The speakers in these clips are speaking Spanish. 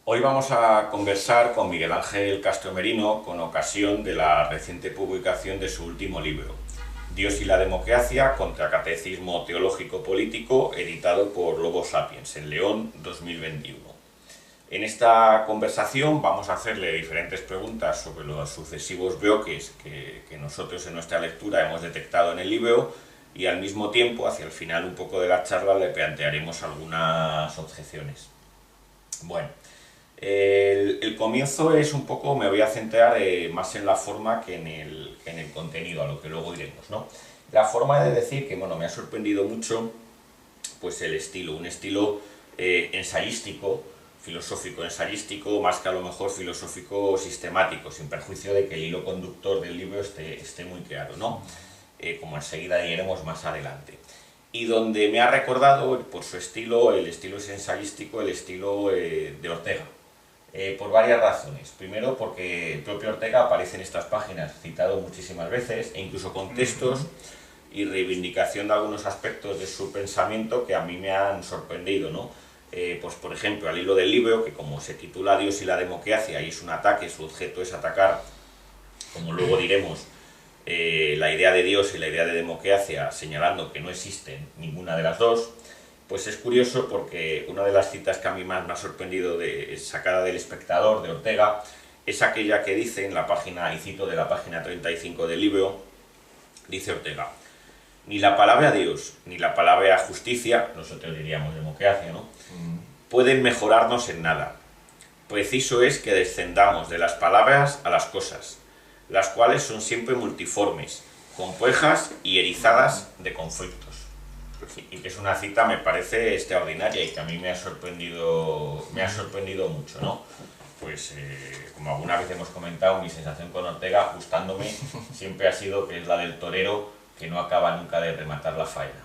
Hoy vamos a conversar con Miguel Ángel Castro Merino con ocasión de la reciente publicación de su último libro, Dios y la democracia, contra catecismo teológico político, editado por Lobo Sapiens, en León, 2021. En esta conversación vamos a hacerle diferentes preguntas sobre los sucesivos bloques que nosotros en nuestra lectura hemos detectado en el libro, y al mismo tiempo, hacia el final un poco de la charla, le plantearemos algunas objeciones. Bueno, el comienzo es un poco, me voy a centrar más en la forma que en el contenido, a lo que luego iremos, ¿no? La forma de decir que, bueno, me ha sorprendido mucho pues el estilo, un estilo ensayístico, filosófico ensayístico, más que a lo mejor filosófico sistemático, sin perjuicio de que el hilo conductor del libro esté muy claro, ¿no? Como enseguida diremos más adelante. Y donde me ha recordado, por su estilo, el estilo es ensayístico, el estilo de Ortega. Por varias razones. Primero, porque el propio Ortega aparece en estas páginas citado muchísimas veces, e incluso con textos y reivindicación de algunos aspectos de su pensamiento que a mí me han sorprendido, ¿no? Pues por ejemplo, al hilo del libro, que como se titula Dios y la democracia y es un ataque, su objeto es atacar, como luego diremos, la idea de Dios y la idea de democracia, señalando que no existen ninguna de las dos. Pues es curioso porque una de las citas que a mí más me ha sorprendido, sacada del Espectador, de Ortega, es aquella que dice en la página, y cito de la página 35 del libro, dice Ortega: ni la palabra Dios, ni la palabra justicia, nosotros diríamos democracia, ¿no?, pueden mejorarnos en nada. Preciso es que descendamos de las palabras a las cosas, las cuales son siempre multiformes, complejas y erizadas de conflictos. Y que es una cita, me parece, extraordinaria y que a mí me ha sorprendido mucho, ¿no? Pues como alguna vez hemos comentado, mi sensación con Ortega, ajustándome, siempre ha sido que es la del torero que no acaba nunca de rematar la faena.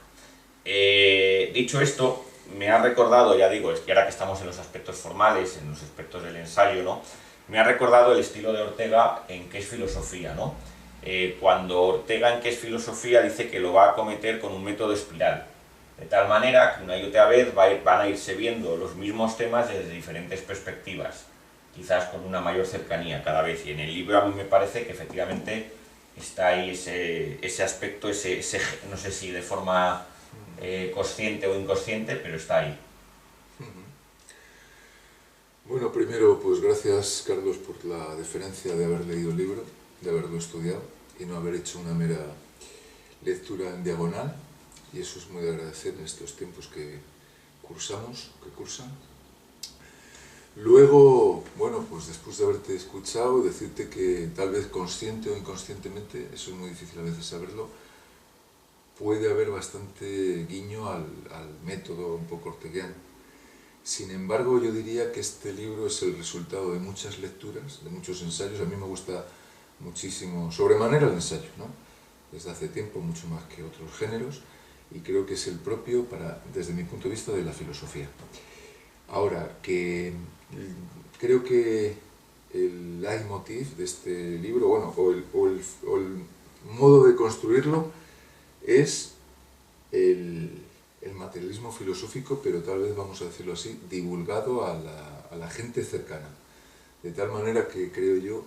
Dicho esto, me ha recordado, ya digo, es que ahora que estamos en los aspectos formales, en los aspectos del ensayo, ¿no?, me ha recordado el estilo de Ortega en qué es filosofía, ¿no? Cuando Ortega en qué es filosofía dice que lo va a acometer con un método espiral, de tal manera que una y otra vez van a irse viendo los mismos temas desde diferentes perspectivas, quizás con una mayor cercanía cada vez, y en el libro a mí me parece que efectivamente está ahí ese aspecto, no sé si de forma consciente o inconsciente, pero está ahí. Bueno, primero, pues gracias, Carlos, por la deferencia de haber leído el libro, de haberlo estudiado y no haber hecho una mera lectura en diagonal, y eso es muy de agradecer en estos tiempos que cursan. Luego, bueno, pues después de haberte escuchado, decirte que tal vez consciente o inconscientemente, eso es muy difícil a veces saberlo, puede haber bastante guiño al método un poco orteguiano. Sin embargo, yo diría que este libro es el resultado de muchas lecturas, de muchos ensayos. A mí me gusta muchísimo, sobremanera el ensayo, ¿no?, desde hace tiempo, mucho más que otros géneros, y creo que es el propio, desde mi punto de vista, de la filosofía. Ahora, que creo que el leitmotiv de este libro, bueno, o el modo de construirlo, es el materialismo filosófico, pero tal vez, vamos a decirlo así, divulgado a la gente cercana. De tal manera que creo yo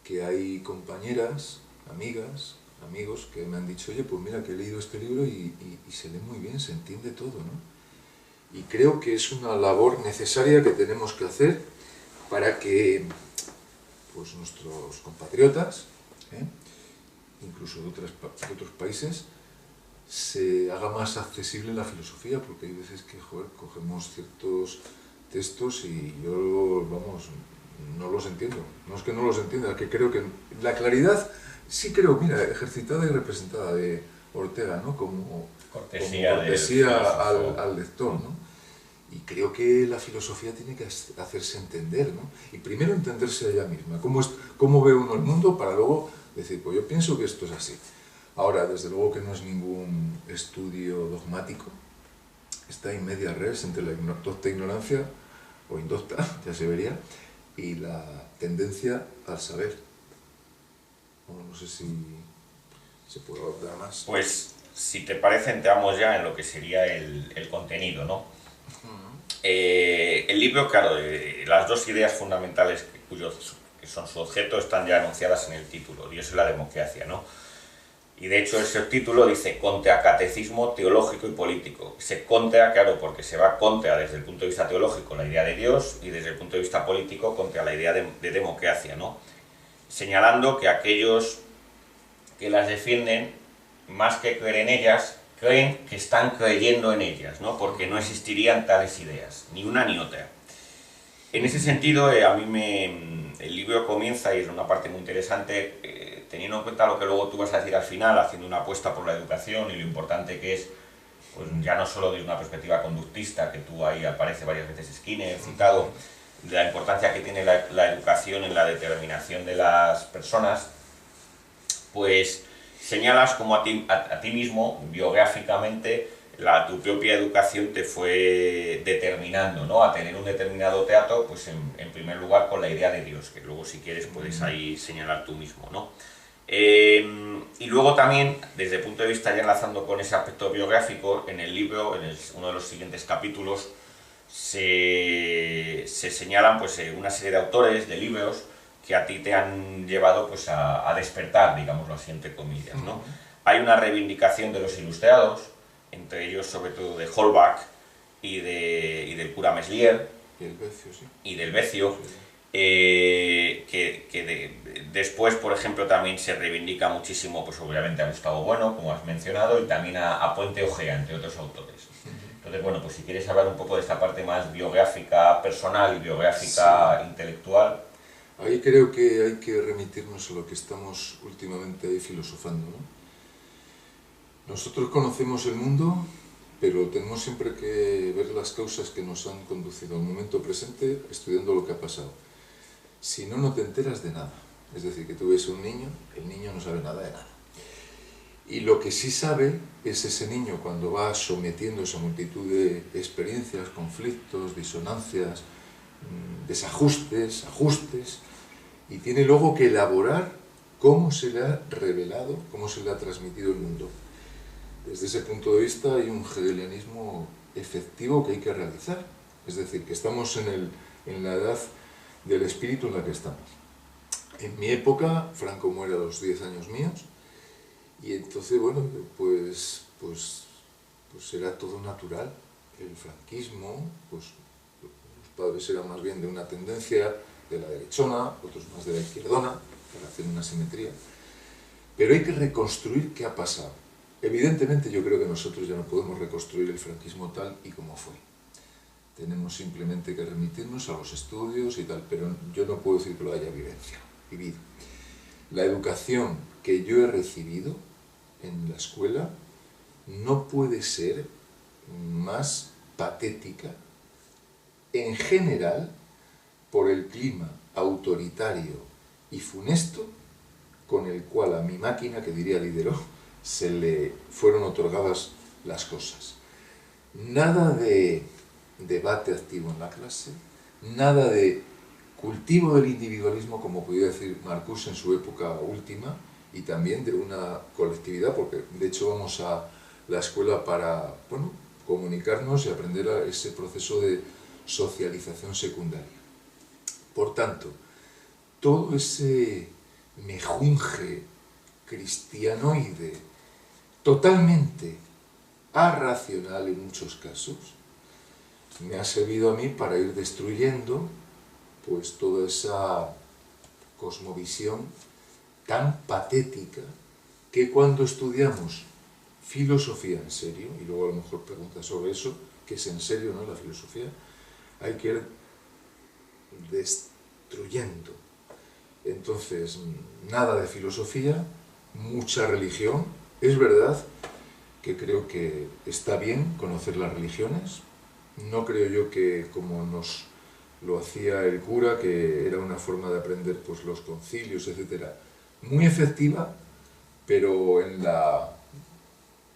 que hay compañeras, amigas, amigos que me han dicho: oye, pues mira que he leído este libro y se lee muy bien, se entiende todo, ¿no? Y creo que es una labor necesaria que tenemos que hacer para que pues, nuestros compatriotas, incluso de otros países, se haga más accesible la filosofía, porque hay veces que, joder, cogemos ciertos textos y yo, vamos, no los entiendo. No es que no los entienda, es que creo que la claridad, sí creo, mira, ejercitada y representada de Ortega, ¿no?, como cortesía al lector, ¿no? Y creo que la filosofía tiene que hacerse entender, ¿no? Y primero entenderse a ella misma, cómo ve uno el mundo, para luego decir, pues yo pienso que esto es así. Ahora, desde luego que no es ningún estudio dogmático, está en media res entre la docta ignorancia, o indocta, ya se vería, y la tendencia al saber. Bueno, no sé si se puede hablar más. Pues, si te parece, entramos ya en lo que sería el contenido, ¿no? El libro, claro, las dos ideas fundamentales que son su objeto están ya anunciadas en el título, Dios y la democracia, ¿no? Y de hecho ese título dice contra catecismo teológico y político. Se contra, claro, porque se va contra desde el punto de vista teológico la idea de Dios y desde el punto de vista político contra la idea de democracia, ¿no? Señalando que aquellos que las defienden, más que creer en ellas, creen que están creyendo en ellas, ¿no? Porque no existirían tales ideas, ni una ni otra. En ese sentido, el libro comienza, y es una parte muy interesante, teniendo en cuenta lo que luego tú vas a decir al final, haciendo una apuesta por la educación y lo importante que es, pues ya no solo desde una perspectiva conductista, que tú ahí aparece varias veces Skinner citado, de la importancia que tiene la educación en la determinación de las personas, pues señalas como a ti mismo, biográficamente, tu propia educación te fue determinando, ¿no? A tener un determinado trato, pues en primer lugar con la idea de Dios, que luego si quieres puedes ahí señalar tú mismo, ¿no? Y luego también, desde el punto de vista ya enlazando con ese aspecto biográfico, en el libro, en uno de los siguientes capítulos, se señalan pues, una serie de autores, de libros, que a ti te han llevado pues, a despertar, digámoslo así, entre comillas, ¿no? Hay una reivindicación de los ilustrados, entre ellos sobre todo de Holbach y del cura Meslier, Y el Becio, sí. Y del Becio, sí. Después, por ejemplo, también se reivindica muchísimo, pues obviamente a Gustavo Bueno, como has mencionado, y también a Puente Ojea, entre otros autores. Entonces, bueno, pues si quieres hablar un poco de esta parte más biográfica personal y biográfica sí. intelectual. Ahí creo que hay que remitirnos a lo que estamos últimamente ahí filosofando, ¿no? Nosotros conocemos el mundo, pero tenemos siempre que ver las causas que nos han conducido al momento presente estudiando lo que ha pasado. Si no, no te enteras de nada. Es decir, que tú ves a un niño, el niño no sabe nada de nada. Y lo que sí sabe es ese niño cuando va sometiéndose a multitud de experiencias, conflictos, disonancias, desajustes, ajustes, y tiene luego que elaborar cómo se le ha revelado, cómo se le ha transmitido el mundo. Desde ese punto de vista hay un hegelianismo efectivo que hay que realizar. Es decir, que estamos en la edad del espíritu en la que estamos. En mi época, Franco muere a los 10 años míos, y entonces, bueno, pues era todo natural. El franquismo, pues los padres eran más bien de una tendencia de la derechona, otros más de la izquierdona, para hacer una simetría. Pero hay que reconstruir qué ha pasado. Evidentemente yo creo que nosotros ya no podemos reconstruir el franquismo tal y como fue. Tenemos simplemente que remitirnos a los estudios y tal, pero yo no puedo decir que lo haya vivido. La educación que yo he recibido en la escuela no puede ser más patética, en general, por el clima autoritario y funesto con el cual a mi máquina, que diría Diderot, se le fueron otorgadas las cosas. Nada de debate activo en la clase, nada de cultivo del individualismo, como podía decir Marcuse en su época última, y también de una colectividad, porque de hecho vamos a la escuela para, bueno, comunicarnos y aprender a ese proceso de socialización secundaria. Por tanto, todo ese mejunje cristianoide, totalmente arracional en muchos casos, me ha servido a mí para ir destruyendo pues toda esa cosmovisión tan patética que cuando estudiamos filosofía en serio, y luego a lo mejor preguntas sobre eso, que es en serio, ¿no?, la filosofía, hay que ir destruyendo. Entonces, nada de filosofía, mucha religión. Es verdad que creo que está bien conocer las religiones. No creo yo que, como nos lo hacía el cura, que era una forma de aprender pues, los concilios, etc. Muy efectiva, pero en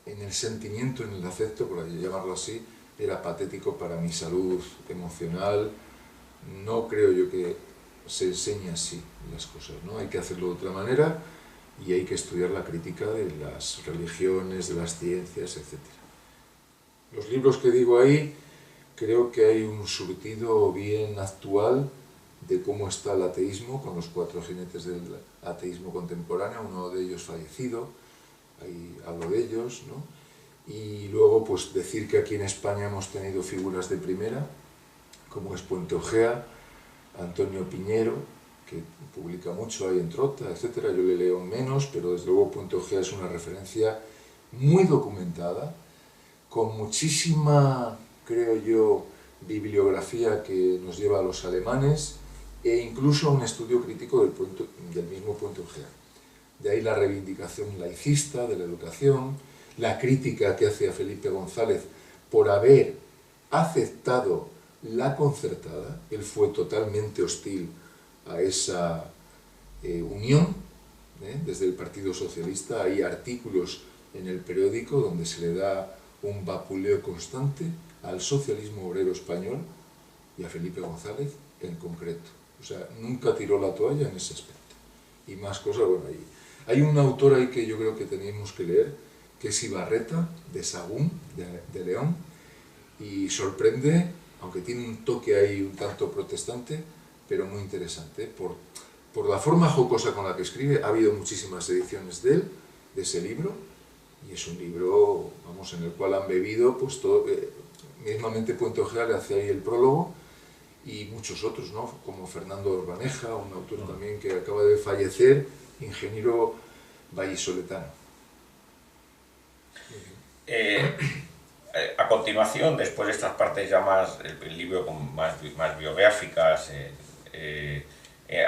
el sentimiento, en el afecto, por llamarlo así, era patético para mi salud emocional. No creo yo que se enseñe así las cosas, ¿no? Hay que hacerlo de otra manera y hay que estudiar la crítica de las religiones, de las ciencias, etc. Los libros que digo ahí, creo que hay un surtido bien actual de cómo está el ateísmo, con los 4 jinetes del ateísmo contemporáneo, uno de ellos fallecido, ahí hablo de ellos, ¿no? Y luego pues decir que aquí en España hemos tenido figuras de primera, como es Puente Ojea, Antonio Piñero, que publica mucho ahí en Trota, etcétera. Yo le leo menos, pero desde luego Puente Ojea es una referencia muy documentada, con muchísima, creo yo, bibliografía que nos lleva a los alemanes e incluso un estudio crítico del mismo Puente Ojea. De ahí la reivindicación laicista de la educación, la crítica que hace a Felipe González por haber aceptado la concertada. Él fue totalmente hostil a esa unión, desde el Partido Socialista. Hay artículos en el periódico donde se le da un vapuleo constante al socialismo obrero español y a Felipe González en concreto. O sea, nunca tiró la toalla en ese aspecto. Y más cosas, bueno, ahí. Hay un autor ahí que yo creo que teníamos que leer, que es Ibarreta, de Sagún, de León, y sorprende, aunque tiene un toque ahí un tanto protestante, pero muy interesante, por la forma jocosa con la que escribe. Ha habido muchísimas ediciones de él, de ese libro, y es un libro, vamos, en el cual han bebido, pues todo, mismamente Puente Ojea le hace ahí el prólogo, y muchos otros, ¿no? Como Fernando Orbaneja, un autor también que acaba de fallecer, ingeniero vallisoletano. A continuación, después de estas partes ya más, el libro con más biográficas,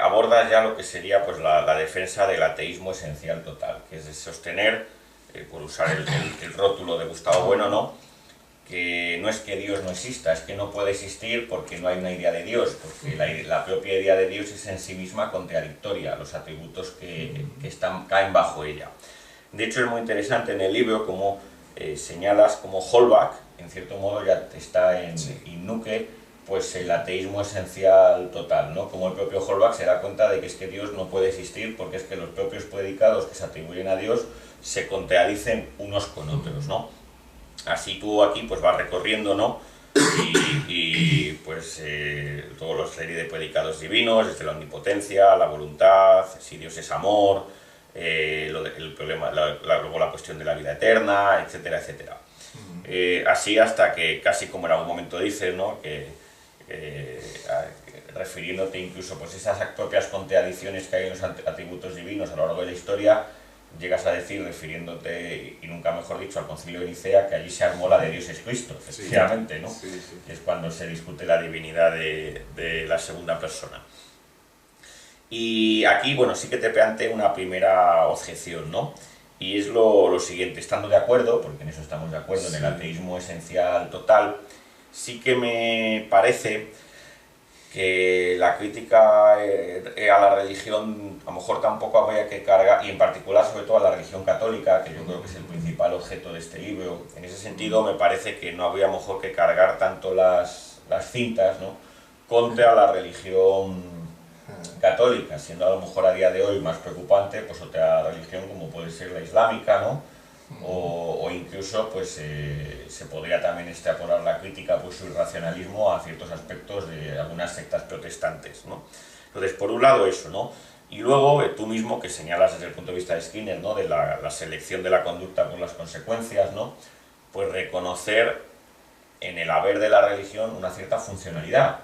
aborda ya lo que sería pues la defensa del ateísmo esencial total, que es de sostener, por usar el rótulo de Gustavo Bueno, ¿no?, que no es que Dios no exista, es que no puede existir porque no hay una idea de Dios, porque la propia idea de Dios es en sí misma contradictoria, los atributos que caen bajo ella. De hecho, es muy interesante en el libro como señalas como Holbach, en cierto modo ya está en Nuque, pues el ateísmo esencial total, ¿no? Como el propio Holbach se da cuenta de que es que Dios no puede existir porque es que los propios predicados que se atribuyen a Dios se contradicen unos con otros, ¿no? Así tú aquí pues vas recorriendo, ¿no?, y pues toda la serie de predicados divinos, desde la omnipotencia, la voluntad, si Dios es amor, el problema, luego la cuestión de la vida eterna, etcétera, etcétera. Así hasta que, casi como en algún momento dices, ¿no?, que refiriéndote incluso pues esas propias contradicciones que hay en los atributos divinos a lo largo de la historia, llegas a decir, refiriéndote, y nunca mejor dicho, al Concilio de Nicea, que allí se armó la de Dios es Cristo, efectivamente, ¿no? Sí. Que es cuando se discute la divinidad de la segunda persona. Y aquí, bueno, sí que te planteé una primera objeción, ¿no? Y es lo siguiente, estando de acuerdo, porque en eso estamos de acuerdo, en el ateísmo esencial total, sí que me parece que la crítica a la religión a lo mejor tampoco habría que cargar, y en particular sobre todo a la religión católica, que yo creo que es el principal objeto de este libro. En ese sentido me parece que no habría a lo mejor que cargar tanto las cintas, ¿no?, contra la religión católica, siendo a lo mejor a día de hoy más preocupante pues otra religión como puede ser la islámica, ¿no?, o incluso pues se podría también extrapolar la crítica pues su irracionalismo a ciertos aspectos de algunas sectas protestantes, ¿no? Entonces, por un lado eso, ¿no? Y luego tú mismo, que señalas desde el punto de vista de Skinner, ¿no?, de la selección de la conducta por las consecuencias, ¿no?, pues reconocer en el haber de la religión una cierta funcionalidad.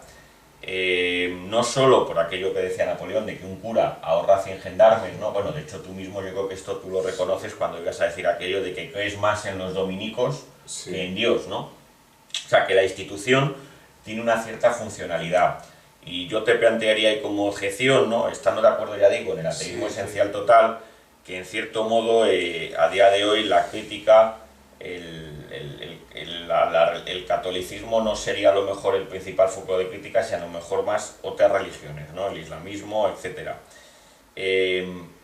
No solo por aquello que decía Napoleón de que un cura ahorra 100 gendarmes, ¿no? Bueno, de hecho tú mismo yo creo que esto tú lo reconoces cuando ibas a decir aquello de que crees más en los dominicos que en Dios, ¿no? O sea, que la institución tiene una cierta funcionalidad. Y yo te plantearía ahí como objeción, ¿no?, estando de acuerdo, ya digo, en el ateísmo esencial total, que en cierto modo a día de hoy la crítica, el catolicismo no sería a lo mejor el principal foco de crítica, sino a lo mejor más otras religiones, ¿no?, el islamismo, etc.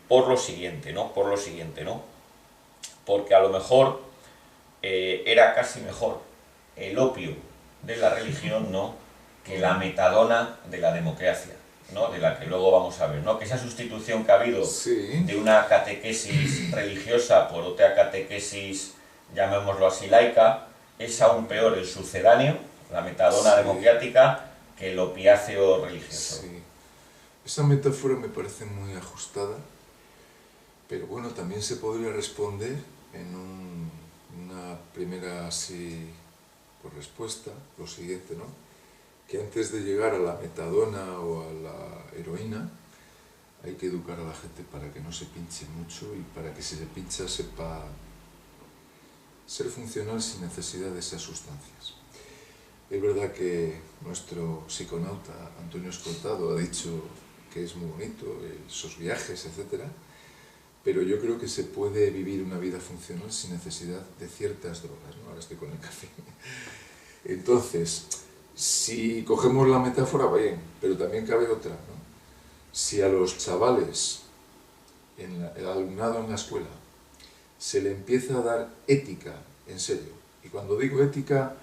Por lo siguiente, ¿no?, porque a lo mejor era casi mejor el opio de la religión, ¿no?, que la metadona de la democracia, ¿no?, de la que luego vamos a ver, ¿no?, que esa sustitución que ha habido de una catequesis religiosa por otra catequesis, llamémoslo así, laica, es aún peor el sucedáneo, la metadona democrática que el opiáceo religioso. Sí. Esa metáfora me parece muy ajustada, pero bueno, también se podría responder en una primera así por respuesta, lo siguiente, ¿no? Que antes de llegar a la metadona o a la heroína, hay que educar a la gente para que no se pinche mucho y para que si se pincha sepa ser funcional sin necesidad de esas sustancias. Es verdad que nuestro psiconauta Antonio Escoltado ha dicho que es muy bonito esos viajes, etc. Pero yo creo que se puede vivir una vida funcional sin necesidad de ciertas drogas, ¿no? Ahora estoy con el café. Entonces, si cogemos la metáfora, bien, pero también cabe otra, ¿no? Si a los chavales, el alumnado en la escuela, se le empieza a dar ética, en serio, y cuando digo ética,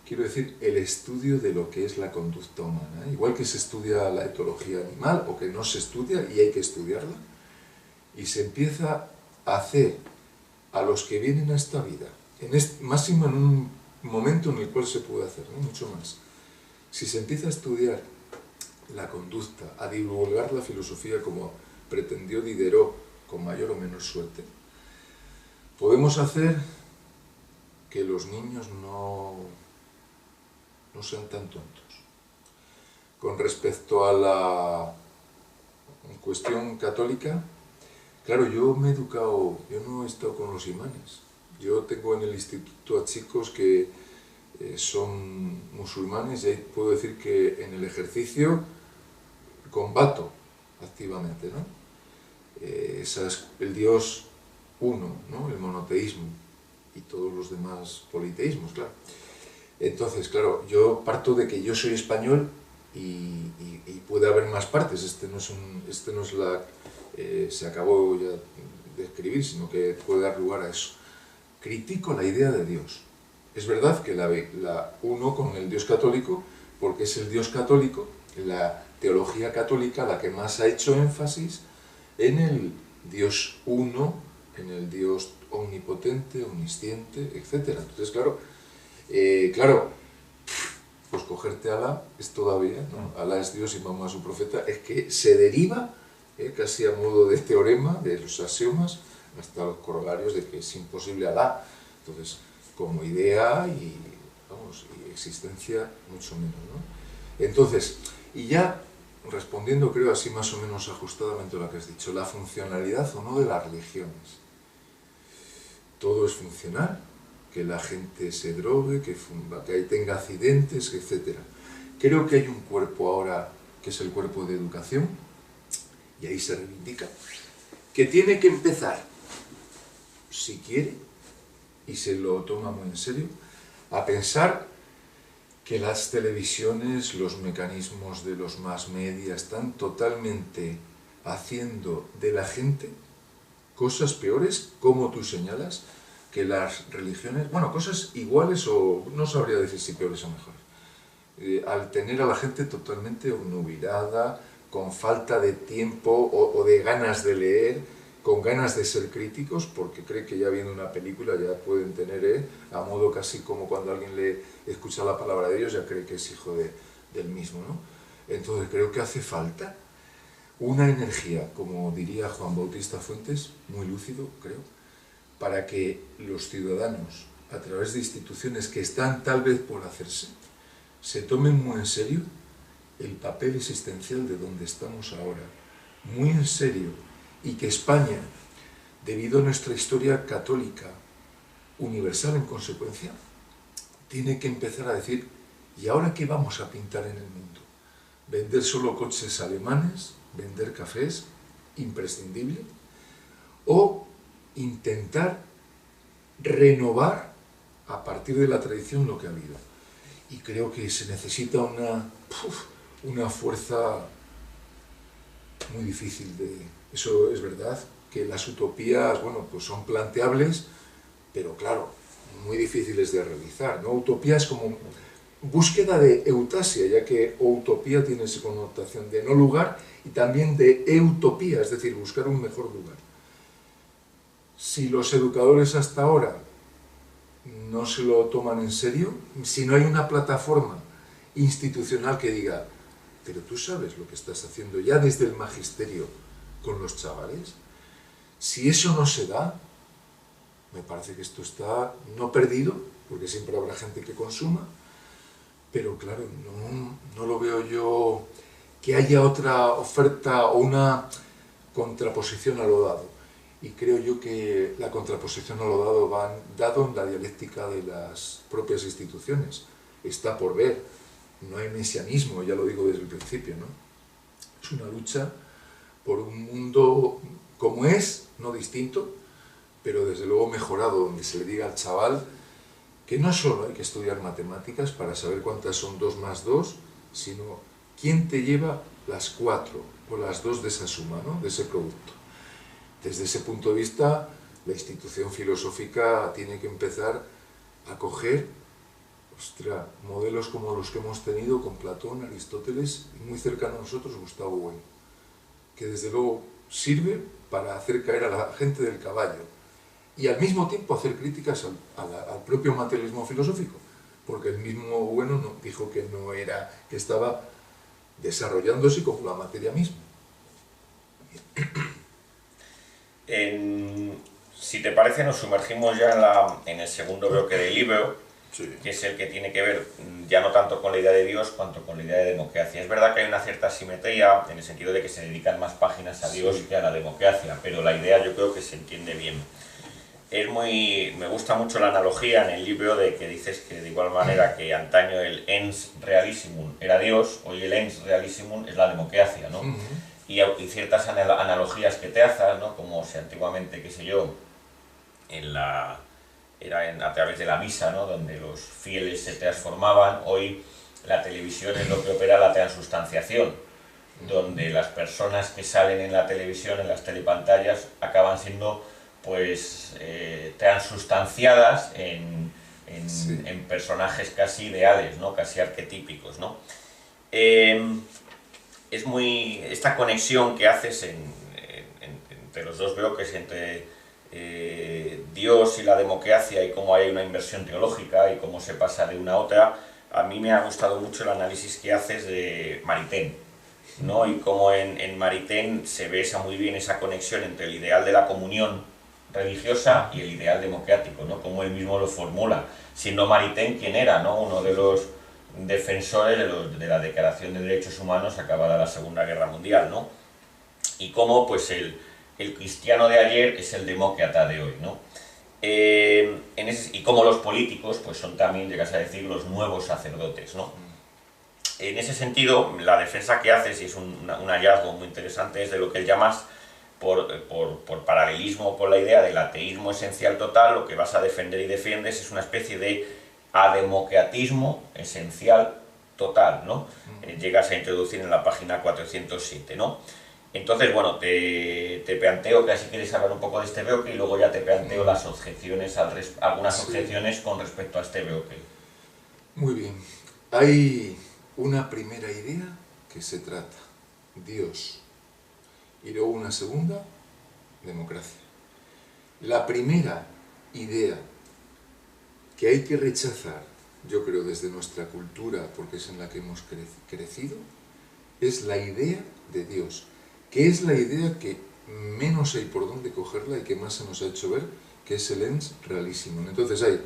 quiero decir el estudio de lo que es la conducta humana, ¿eh? Igual que se estudia la etología animal, o que no se estudia y hay que estudiarla, y se empieza a hacer a los que vienen a esta vida, máximo en un momento en el cual se puede hacer, ¿no? Mucho más. Si se empieza a estudiar la conducta, a divulgar la filosofía como pretendió Diderot, con mayor o menor suerte, podemos hacer que los niños no sean tan tontos. Con respecto a la cuestión católica, claro, yo me he educado, yo no he estado con los imanes. Yo tengo en el instituto a chicos que son musulmanes y ahí puedo decir que en el ejercicio combato activamente, ¿no? El Dios uno, ¿no? El monoteísmo y todos los demás politeísmos, claro. Entonces, claro, yo parto de que yo soy español y puede haber más partes. Se acabó ya de escribir, sino que puede dar lugar a eso. Critico la idea de Dios. Es verdad que la uno con el Dios católico, porque es el Dios católico, la teología católica la que más ha hecho énfasis en el Dios uno, en el Dios omnipotente, omnisciente, etc. Entonces, claro, pues cogerte a Alá es todavía, ¿no? Alá es Dios y Mahoma su profeta, es que se deriva, casi a modo de teorema, de los axiomas, hasta los corolarios de que es imposible Alá. Entonces, como idea y existencia, mucho menos, ¿no? Entonces, y ya respondiendo, creo, así más o menos ajustadamente a lo que has dicho, la funcionalidad o no de las religiones. Todo es funcional, que la gente se drogue, que tenga accidentes, etc. Creo que hay un cuerpo ahora, que es el cuerpo de educación, y ahí se reivindica, que tiene que empezar, si quiere, y se lo toma muy en serio, a pensar que las televisiones, los mecanismos de los mass media están totalmente haciendo de la gente cosas peores, como tú señalas, que las religiones, bueno, cosas iguales o no sabría decir si peores o mejores, al tener a la gente totalmente obnubilada, con falta de tiempo o de ganas de leer, con ganas de ser críticos, porque cree que ya viendo una película ya pueden tener, a modo casi como cuando alguien le escucha la palabra de Dios, ya cree que es hijo del mismo, ¿no? Entonces creo que hace falta una energía, como diría Juan Bautista Fuentes, muy lúcido, creo, para que los ciudadanos, a través de instituciones que están tal vez por hacerse, se tomen muy en serio el papel existencial de donde estamos ahora, muy en serio, y que España, debido a nuestra historia católica, universal en consecuencia, tiene que empezar a decir, ¿y ahora qué vamos a pintar en el mundo? ¿Vender solo coches alemanes? ¿Vender cafés? ¿Imprescindible? ¿O intentar renovar a partir de la tradición lo que ha habido? Y creo que se necesita una fuerza muy difícil de... Eso es verdad, que las utopías, bueno, pues son planteables, pero claro, muy difíciles de realizar, ¿no? Utopías como búsqueda de eutasia, ya que utopía tiene esa connotación de no lugar y también de eutopía, es decir, buscar un mejor lugar. Si los educadores hasta ahora no se lo toman en serio, si no hay una plataforma institucional que diga, pero tú sabes lo que estás haciendo ya desde el magisterio con los chavales. Si eso no se da, me parece que esto está no perdido, porque siempre habrá gente que consuma, pero claro, no lo veo yo que haya otra oferta o una contraposición a lo dado. Y creo yo que la contraposición a lo dado va dado en la dialéctica de las propias instituciones. Está por ver. No hay mesianismo, ya lo digo desde el principio, ¿no? Es una lucha por un mundo como es, no distinto, pero desde luego mejorado, donde se le diga al chaval que no solo hay que estudiar matemáticas para saber cuántas son 2 más 2, sino quién te lleva las 4 o las 2 de esa suma, ¿no? De ese producto. Desde ese punto de vista, la institución filosófica tiene que empezar a coger, ostras, modelos como los que hemos tenido con Platón, Aristóteles y muy cercano a nosotros Gustavo Bueno, que desde luego sirve para hacer caer a la gente del caballo y al mismo tiempo hacer críticas al propio materialismo filosófico, porque el mismo Bueno dijo que no era, que estaba desarrollándose como la materia misma. Si te parece, nos sumergimos ya en el segundo bloque del libro, sí, que es el que tiene que ver ya no tanto con la idea de Dios cuanto con la idea de democracia. Es verdad que hay una cierta simetría en el sentido de que se dedican más páginas a Dios, sí, que a la democracia, pero la idea yo creo que se entiende bien. Me gusta mucho la analogía en el libro de que dices que de igual manera que antaño el ens realissimum era Dios, hoy el ens realissimum es la democracia, ¿no? Y ciertas analogías que te hacen, ¿no? Como si antiguamente, qué sé yo, era a través de la misa, ¿no? Donde los fieles se transformaban, hoy la televisión es lo que opera la transustanciación, donde las personas que salen en la televisión, en las telepantallas, acaban siendo pues transustanciadas en personajes casi ideales, ¿no? Casi arquetípicos, ¿no? Es esta conexión que haces entre los dos bloques, entre Dios y la democracia, y cómo hay una inversión teológica y cómo se pasa de una a otra. A mí me ha gustado mucho el análisis que haces de Maritain, ¿no? Y cómo en Maritain se ve muy bien esa conexión entre el ideal de la comunión religiosa y el ideal democrático, ¿no? Como él mismo lo formula, siendo Maritain quien era, ¿no? Uno de los defensores de la Declaración de Derechos Humanos acabada la Segunda Guerra Mundial, ¿no? Y cómo pues el cristiano de ayer es el demócrata de hoy, ¿no? Y cómo los políticos pues son también, llegas a decir, los nuevos sacerdotes, ¿no? En ese sentido, la defensa que haces, y es un hallazgo muy interesante, es de lo que él llamas por paralelismo con la idea del ateísmo esencial total. Lo que vas a defender y defiendes es una especie de ademocratismo esencial total, ¿no? Llegas a introducir en la página 407, ¿no? Entonces, bueno, te planteo que si quieres hablar un poco de este bloque y luego ya te planteo las objeciones, algunas objeciones con respecto a este bloque. Muy bien. Hay una primera idea que se trata, Dios, y luego una segunda, democracia. La primera idea que hay que rechazar, yo creo desde nuestra cultura, porque es en la que hemos crecido, es la idea de Dios, que es la idea que menos hay por dónde cogerla y que más se nos ha hecho ver, que es el ens realissimum. Entonces hay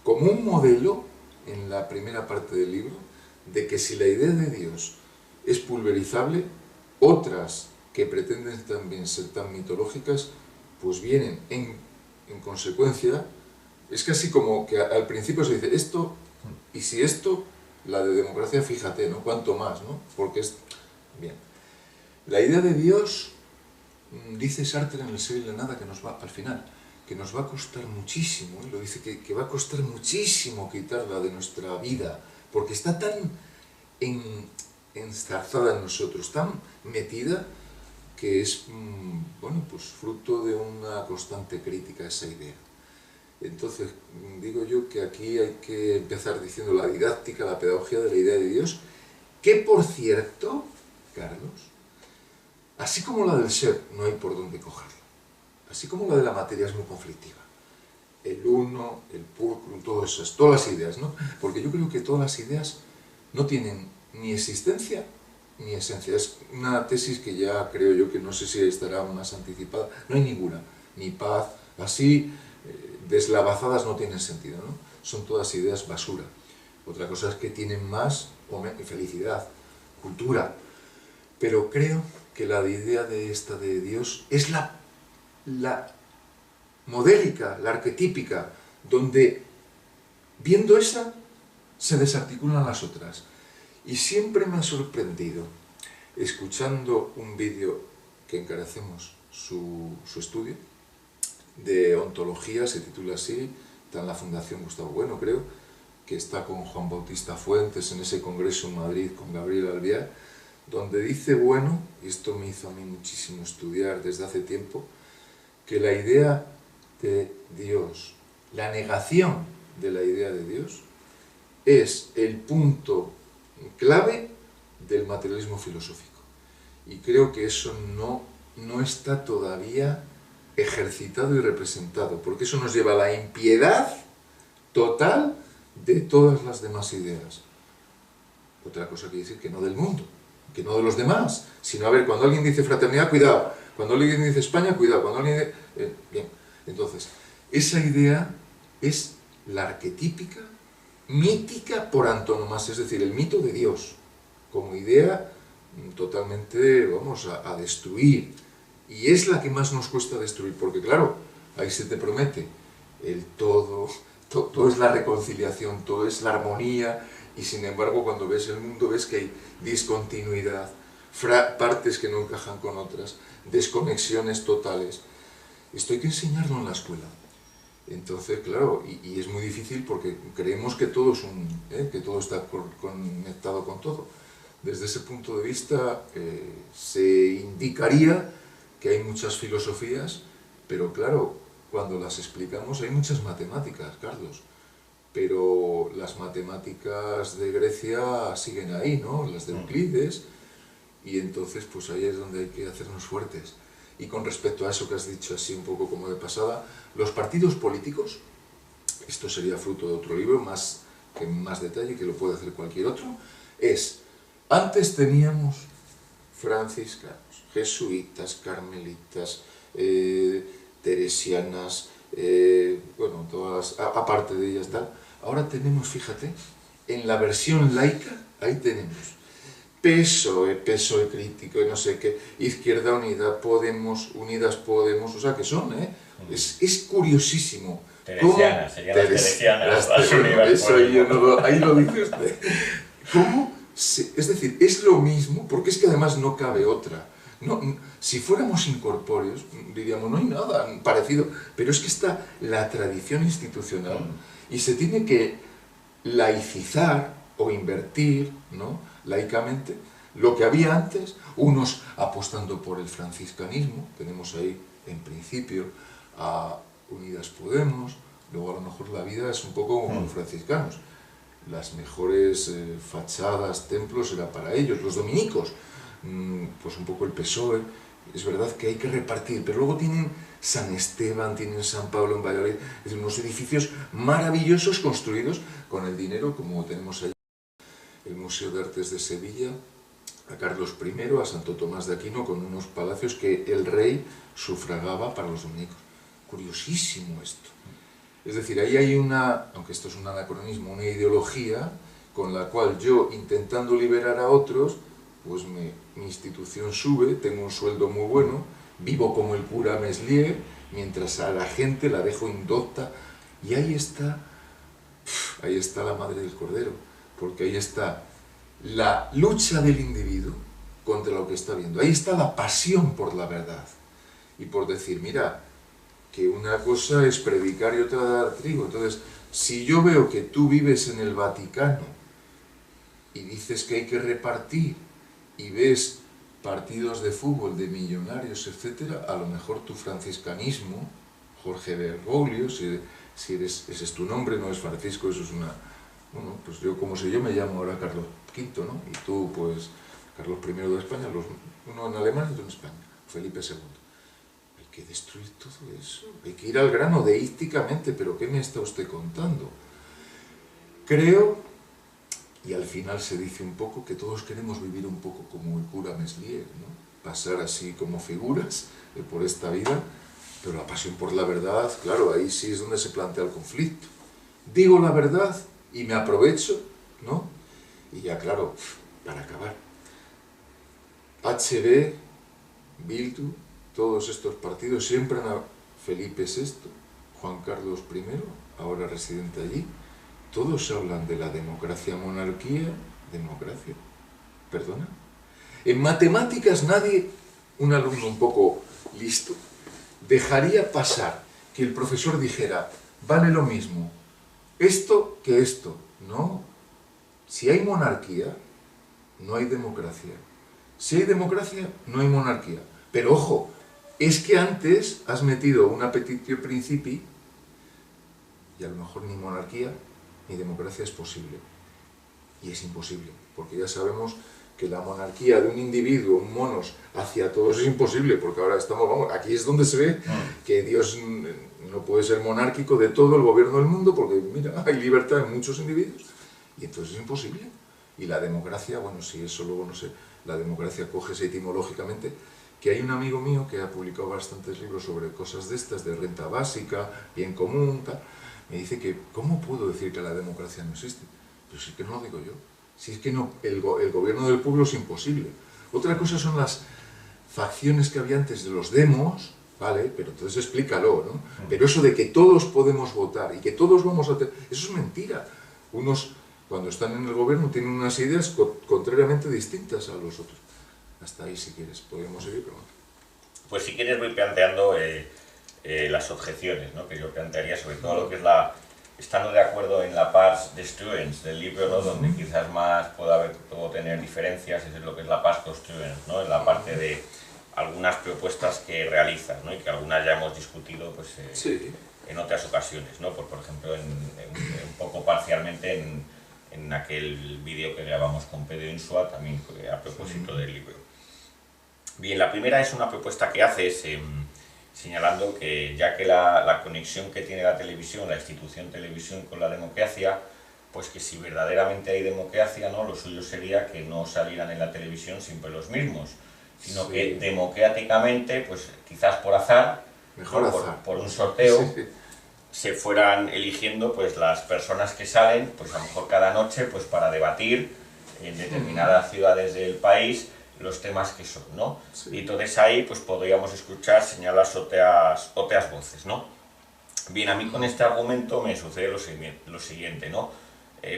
como un modelo en la primera parte del libro de que si la idea de Dios es pulverizable, otras que pretenden también ser tan mitológicas, pues vienen en consecuencia. Es casi como que al principio se dice esto, y si esto, la de democracia, fíjate, ¿no? Cuánto más, ¿no? Porque es... Bien. La idea de Dios, dice Sartre en El ser y la nada, que nos va, al final, que nos va a costar muchísimo, ¿eh? Lo dice que va a costar muchísimo quitarla de nuestra vida, porque está tan enzarzada en nosotros, tan metida, que es, bueno, pues fruto de una constante crítica a esa idea. Entonces, digo yo que aquí hay que empezar diciendo la didáctica, la pedagogía de la idea de Dios, que por cierto, Carlos, así como la del ser, no hay por dónde cogerla. Así como la de la materia es muy conflictiva. El uno, el pulcrum, todas las ideas, ¿no? Porque yo creo que todas las ideas no tienen ni existencia ni esencia. Es una tesis que ya creo yo que no sé si estará más anticipada. No hay ninguna, ni paz, así deslavazadas no tienen sentido, ¿no? Son todas ideas basura. Otra cosa es que tienen más o menos felicidad, cultura, pero creo que la idea de esta de Dios es la modélica, la arquetípica, donde viendo esa se desarticulan las otras. Y siempre me ha sorprendido, escuchando un vídeo que encarecemos su estudio, de ontología, se titula así, está en la Fundación Gustavo Bueno, creo, que está con Juan Bautista Fuentes en ese congreso en Madrid con Gabriel Albiar, donde dice Bueno, y esto me hizo a mí muchísimo estudiar desde hace tiempo, que la idea de Dios, la negación de la idea de Dios, es el punto clave del materialismo filosófico. Y creo que eso no está todavía ejercitado y representado, porque eso nos lleva a la impiedad total de todas las demás ideas. Otra cosa quiere decir que no del mundo, que no de los demás, sino, a ver, cuando alguien dice fraternidad, cuidado, cuando alguien dice España, cuidado, cuando alguien dice... bien, entonces, esa idea es la arquetípica, mítica por antonomasia, es decir, el mito de Dios, como idea totalmente, vamos, a destruir. Y es la que más nos cuesta destruir, porque claro, ahí se te promete el todo es la reconciliación, todo es la armonía, y sin embargo cuando ves el mundo ves que hay discontinuidad, partes que no encajan con otras, desconexiones totales. Esto hay que enseñarlo en la escuela. Entonces, claro, y es muy difícil porque creemos que todo es que todo está conectado con todo. Desde ese punto de vista se indicaría que hay muchas filosofías, pero claro, cuando las explicamos hay muchas matemáticas, Carlos, pero las matemáticas de Grecia siguen ahí, ¿no? Las de Euclides, y entonces pues ahí es donde hay que hacernos fuertes. Y con respecto a eso que has dicho así un poco como de pasada, los partidos políticos, esto sería fruto de otro libro, en más detalle, que lo puede hacer cualquier otro, antes teníamos franciscanos, jesuitas, carmelitas, teresianas, bueno, todas, aparte de ellas tal, ahora tenemos, fíjate, en la versión laica, ahí tenemos PSOE crítico, y no sé qué, Izquierda Unida, Podemos, Unidas Podemos, o sea que son, es curiosísimo. Teresianas, serían las teresianas. Ahí lo dice usted. ¿Cómo? Es decir, es lo mismo, porque es que además no cabe otra. Si fuéramos incorpóreos, diríamos, no hay nada parecido, pero es que está la tradición institucional y se tiene que laicizar o invertir, ¿no?, laicamente, lo que había antes, unos apostando por el franciscanismo, tenemos ahí en principio a Unidas Podemos, luego a lo mejor la vida es un poco como los franciscanos, las mejores fachadas, templos era para ellos, los dominicos, pues un poco el PSOE, es verdad que hay que repartir, pero luego tienen San Esteban, tienen San Pablo en Valladolid, es decir, unos edificios maravillosos construidos con el dinero, como tenemos ahí el Museo de Artes de Sevilla, a Carlos I, a Santo Tomás de Aquino, con unos palacios que el rey sufragaba para los dominicos. Curiosísimo esto. Es decir, ahí hay aunque esto es un anacronismo, una ideología con la cual yo, intentando liberar a otros, pues mi institución sube, tengo un sueldo muy bueno, vivo como el cura Meslier, mientras a la gente la dejo indocta, y ahí está la madre del cordero, porque ahí está la lucha del individuo contra lo que está viendo, ahí está la pasión por la verdad, y por decir, mira, que una cosa es predicar y otra dar trigo. Entonces, si yo veo que tú vives en el Vaticano y dices que hay que repartir y ves partidos de fútbol de millonarios, etcétera, a lo mejor tu franciscanismo, Jorge Bergoglio, si ese es tu nombre, no es Francisco, eso es una... Bueno, pues yo, como si yo me llamo ahora Carlos V, ¿no? Y tú, pues, Carlos I de España, uno en Alemania y otro en España, Felipe II. Hay que destruir todo eso, hay que ir al grano deísticamente, pero ¿qué me está usted contando? Creo, y al final se dice un poco que todos queremos vivir un poco como el cura Meslier, ¿no? Pasar así como figuras por esta vida, pero la pasión por la verdad, claro, ahí sí es donde se plantea el conflicto. Digo la verdad y me aprovecho, ¿no? Y ya, claro, para acabar. HB, Bildu, todos estos partidos siempre han... Felipe VI, Juan Carlos I, ahora residente allí, todos hablan de la democracia-monarquía, democracia, ¿perdona? En matemáticas nadie, un alumno un poco listo, dejaría pasar que el profesor dijera, vale lo mismo esto que esto. No, si hay monarquía, no hay democracia. Si hay democracia, no hay monarquía. Pero ojo, es que antes has metido una petitio principi y a lo mejor ni monarquía ni democracia es posible. Y es imposible, porque ya sabemos que la monarquía de un individuo, un monos, hacia todos es imposible, porque ahora estamos, vamos, aquí es donde se ve que Dios no puede ser monárquico de todo el gobierno del mundo, porque mira, hay libertad en muchos individuos, y entonces es imposible. Y la democracia, bueno, si eso luego no sé, la democracia coges etimológicamente, que hay un amigo mío que ha publicado bastantes libros sobre cosas de estas, de renta básica, bien común, tal, me dice que, ¿cómo puedo decir que la democracia no existe? Pero si es que no lo digo yo. Si es que no, el gobierno del pueblo es imposible. Otra cosa son las facciones que había antes de los demos, ¿vale? Pero entonces explícalo, ¿no? Pero eso de que todos podemos votar y que todos vamos a tener... Eso es mentira. Unos, cuando están en el gobierno, tienen unas ideas contrariamente distintas a los otros. Hasta ahí, si quieres, podemos seguir, pero bueno. Pues si quieres voy planteando las objeciones, ¿no? Que yo plantearía sobre todo lo que es la... Estando de acuerdo en la pars destruens del libro, ¿no? Donde quizás más puedo tener diferencias, es lo que es la pars construens, ¿no? En la parte de algunas propuestas que realizas, ¿no? Y que algunas ya hemos discutido pues, Sí. en otras ocasiones, ¿no? Por ejemplo, un poco parcialmente en aquel vídeo que grabamos con Pedro Insua, también a propósito del libro. Bien, la primera es una propuesta que haces señalando que ya que la conexión que tiene la televisión, la institución televisión con la democracia, pues que si verdaderamente hay democracia, ¿no? Lo suyo sería que no salieran en la televisión siempre los mismos, sino Sí. que democráticamente, pues quizás por azar, Mejor ¿no? azar. Por un sorteo, Sí. se fueran eligiendo pues las personas que salen, pues a lo mejor cada noche, pues para debatir en determinadas ciudades del país los temas que son, ¿no? Sí. Y entonces ahí pues podríamos escuchar señalar otras voces, ¿no? Bien, a mí con este argumento me sucede lo siguiente, ¿no?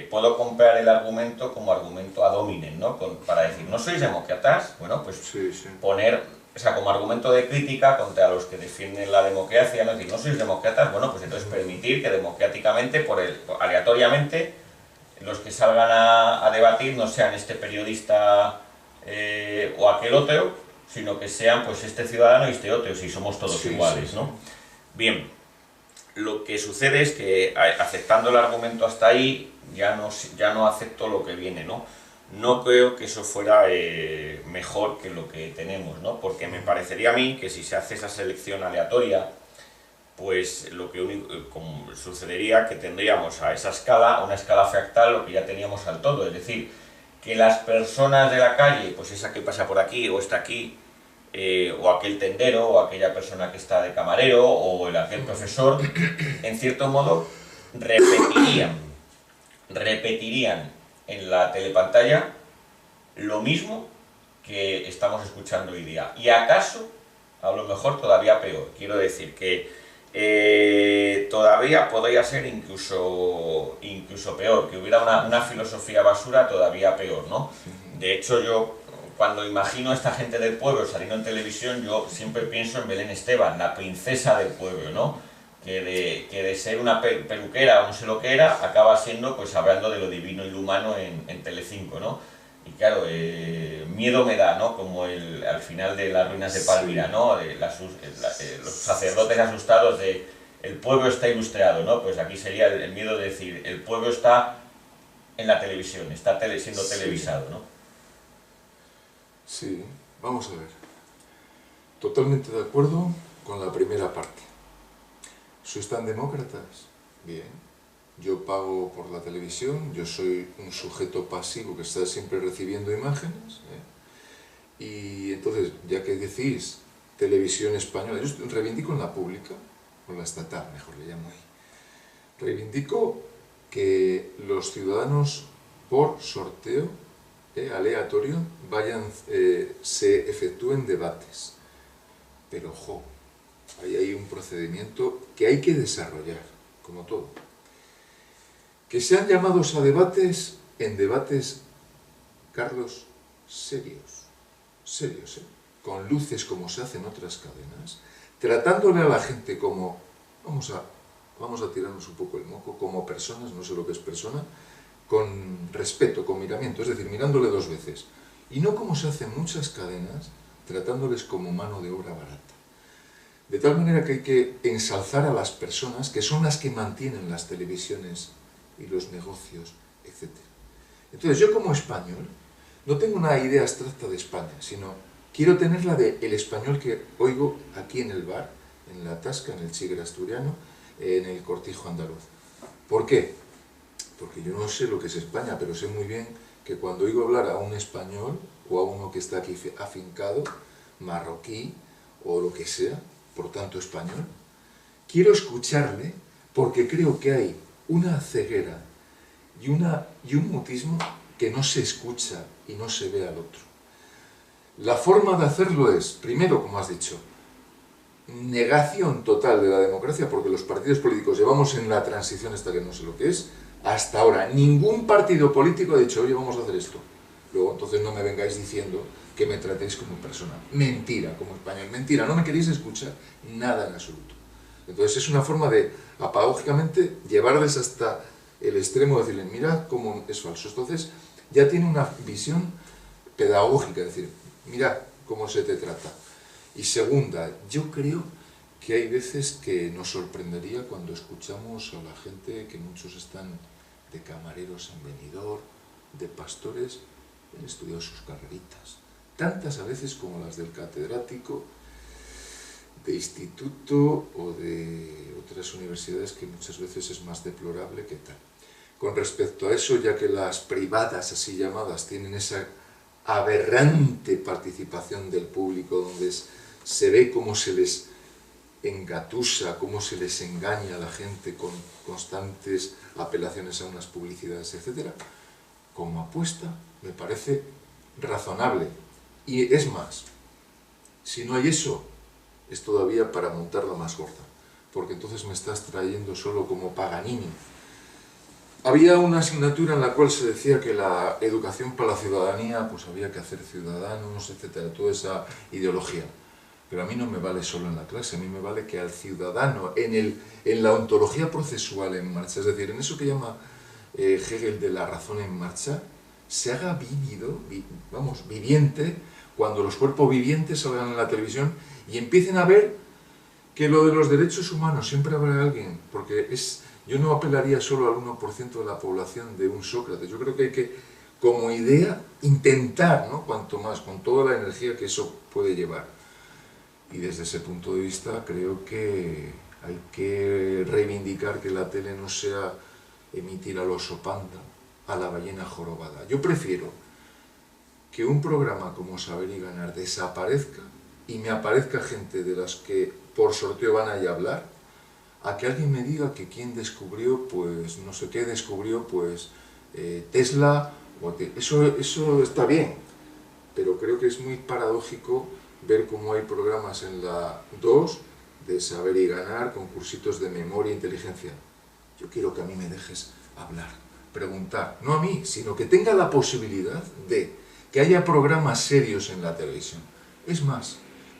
Puedo comprar el argumento como argumento ad hominem, ¿no? Para decir, ¿no sois demócratas? Bueno, pues Sí, sí. poner, o sea, como argumento de crítica contra los que defienden la democracia, ¿no? Es decir, ¿no sois demócratas? Bueno, pues entonces permitir que democráticamente, aleatoriamente, los que salgan a debatir no sean este periodista o aquel otro, sino que sean pues este ciudadano y este otro, si somos todos iguales, ¿no? Bien, lo que sucede es que aceptando el argumento hasta ahí, ya no acepto lo que viene, ¿no? No creo que eso fuera mejor que lo que tenemos, ¿no? Porque me parecería a mí que si se hace esa selección aleatoria, pues lo que sucedería que tendríamos a esa escala, una escala fractal, lo que ya teníamos al todo, es decir, que las personas de la calle, pues esa que pasa por aquí o está aquí, o aquel tendero, o aquella persona que está de camarero, o aquel profesor, en cierto modo repetirían en la telepantalla lo mismo que estamos escuchando hoy día. Y acaso, a lo mejor todavía peor. Quiero decir que todavía podría ser incluso peor, que hubiera una filosofía basura todavía peor, ¿no? De hecho, yo cuando imagino a esta gente del pueblo saliendo en televisión, yo siempre pienso en Belén Esteban, la princesa del pueblo, ¿no? Que de ser una peluquera o no sé lo que era, acaba siendo pues hablando de lo divino y lo humano en Telecinco, ¿no? Y claro, miedo me da, ¿no? Como al final de las ruinas de Palmira, ¿no? Los sacerdotes asustados de el pueblo está ilustrado, ¿no? Pues aquí sería el miedo de decir, el pueblo está en la televisión, está siendo televisado, ¿no? Sí, vamos a ver. Totalmente de acuerdo con la primera parte. ¿Sois tan demócratas? Bien. yo pago por la televisión, yo soy un sujeto pasivo que está siempre recibiendo imágenes, y entonces, ya que decís televisión española, yo reivindico en la pública, o la estatal, mejor le llamo ahí, reivindico que los ciudadanos por sorteo aleatorio se efectúen debates. Pero, ojo, ahí hay un procedimiento que hay que desarrollar, como todo. Que sean llamados a debates, en debates, Carlos, serios, con luces como se hace en otras cadenas, tratándole a la gente como, vamos a tirarnos un poco el moco, como personas, no sé lo que es persona, con respeto, con miramiento, es decir, mirándole dos veces. Y no como se hace en muchas cadenas, tratándoles como mano de obra barata. De tal manera que hay que ensalzar a las personas que son las que mantienen las televisiones y los negocios, etc. Entonces yo como español no tengo una idea abstracta de España, sino quiero tener la del español que oigo aquí en el bar, en la Tasca, en el Chigre asturiano, en el Cortijo andaluz. ¿Por qué? Porque yo no sé lo que es España, pero sé muy bien que cuando oigo hablar a un español o a uno que está aquí afincado, marroquí o lo que sea, por tanto español, quiero escucharle porque creo que hay una ceguera y un mutismo que no se escucha y no se ve al otro. La forma de hacerlo es, primero, como has dicho, negación total de la democracia, porque los partidos políticos llevamos en la transición esta que no sé lo que es, hasta ahora ningún partido político ha dicho, oye, vamos a hacer esto. Luego, entonces no me vengáis diciendo que me tratéis como persona. Mentira, como español, mentira, no me queréis escuchar nada en absoluto. Entonces es una forma de, apagógicamente, llevarles hasta el extremo de decirles, mira cómo es falso. Entonces ya tiene una visión pedagógica, es decir, mira cómo se te trata. Y segunda, yo creo que hay veces que nos sorprendería cuando escuchamos a la gente, que muchos están de camareros en Benidorm, de pastores, han estudiado sus carreritas, tantas a veces como las del catedrático, de instituto o de otras universidades, que muchas veces es más deplorable que tal. Con respecto a eso, ya que las privadas, así llamadas, tienen esa aberrante participación del público, donde se ve cómo se les engatusa, cómo se les engaña a la gente con constantes apelaciones a unas publicidades, etc., como apuesta me parece razonable. Y es más, si no hay eso, es todavía para montarla más gorda, porque entonces me estás trayendo solo como Paganini. Había una asignatura en la cual se decía que la educación para la ciudadanía, pues había que hacer ciudadanos, etcétera, toda esa ideología. Pero a mí no me vale solo en la clase, a mí me vale que al ciudadano, en la ontología procesual en marcha, es decir, en eso que llama Hegel de la razón en marcha, se haga vívido, viviente, cuando los cuerpos vivientes salgan en la televisión y empiecen a ver que lo de los derechos humanos siempre habrá alguien, porque yo no apelaría solo al 1% de la población de un Sócrates, yo creo que hay que, como idea, intentar, ¿no?, cuanto más, con toda la energía que eso puede llevar. Y desde ese punto de vista creo que hay que reivindicar que la tele no sea emitir al oso panda, a la ballena jorobada. Yo prefiero que un programa como Saber y Ganar desaparezca y me aparezca gente de las que por sorteo van a ir a hablar, a que alguien me diga que quién descubrió, pues no sé qué descubrió, pues Tesla, eso está bien, pero creo que es muy paradójico ver cómo hay programas en la 2 de Saber y Ganar, concursitos de memoria e inteligencia. Yo quiero que a mí me dejes hablar, preguntar, no a mí, sino que tenga la posibilidad de que haya programas serios en la televisión. Es más,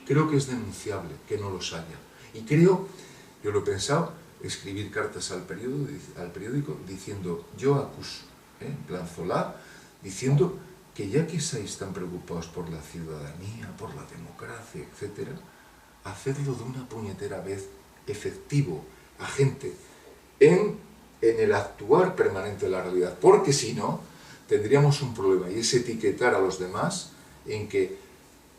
creo que es denunciable que no los haya. Y creo, yo lo he pensado, escribir cartas al periódico diciendo, yo acuso, en plan Zola, diciendo que ya que estáis tan preocupados por la ciudadanía, por la democracia, etc., hacedlo de una puñetera vez efectivo, agente, en el actuar permanente de la realidad, porque si no, tendríamos un problema, y es etiquetar a los demás en que,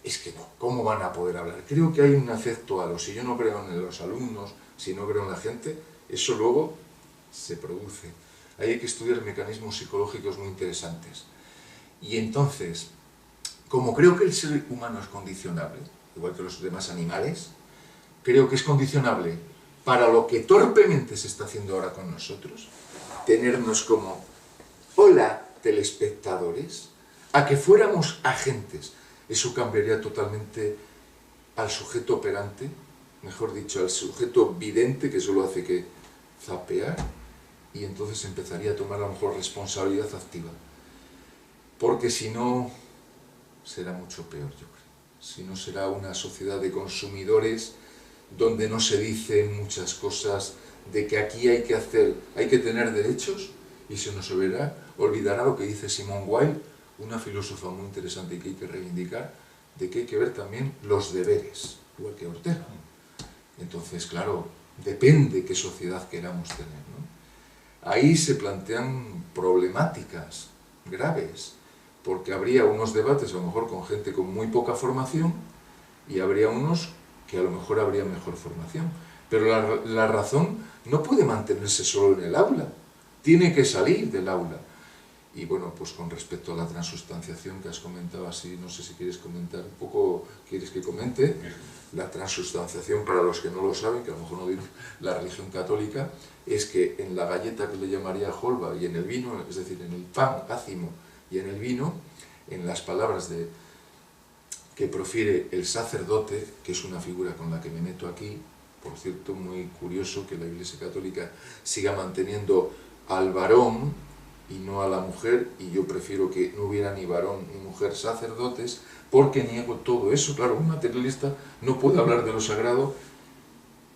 es que no, ¿cómo van a poder hablar? Creo que hay un afecto a si yo no creo en los alumnos, si no creo en la gente, eso luego se produce. Ahí hay que estudiar mecanismos psicológicos muy interesantes. Y entonces, como creo que el ser humano es condicionable, igual que los demás animales, creo que es condicionable para lo que torpemente se está haciendo ahora con nosotros, tenernos como, hola, telespectadores, a que fuéramos agentes. Eso cambiaría totalmente al sujeto operante, mejor dicho, al sujeto vidente que solo hace que zapear, y entonces empezaría a tomar a lo mejor responsabilidad activa. Porque si no, será mucho peor, yo creo. Si no, será una sociedad de consumidores donde no se dicen muchas cosas de que aquí hay que tener derechos, y se nos olvidará lo que dice Simone Weil, una filósofa muy interesante y que hay que reivindicar, de que hay que ver también los deberes, igual que Ortega. Entonces, claro, depende qué sociedad queramos tener, ¿no? Ahí se plantean problemáticas graves, porque habría unos debates a lo mejor con gente con muy poca formación y habría unos que a lo mejor habría mejor formación. Pero la razón no puede mantenerse solo en el aula, tiene que salir del aula. Y bueno, pues con respecto a la transustanciación que has comentado así, no sé si quieres comentar un poco, ¿quieres que comente? La transustanciación, para los que no lo saben, que a lo mejor no viven la religión católica, es que en la galleta que le llamaría jolba y en el vino, es decir, en el pan ácimo y en el vino, en las palabras que profiere el sacerdote, que es una figura con la que me meto aquí, por cierto, muy curioso que la Iglesia Católica siga manteniendo al varón y no a la mujer, y yo prefiero que no hubiera ni varón ni mujer sacerdotes, porque niego todo eso. Claro, un materialista no puede hablar de lo sagrado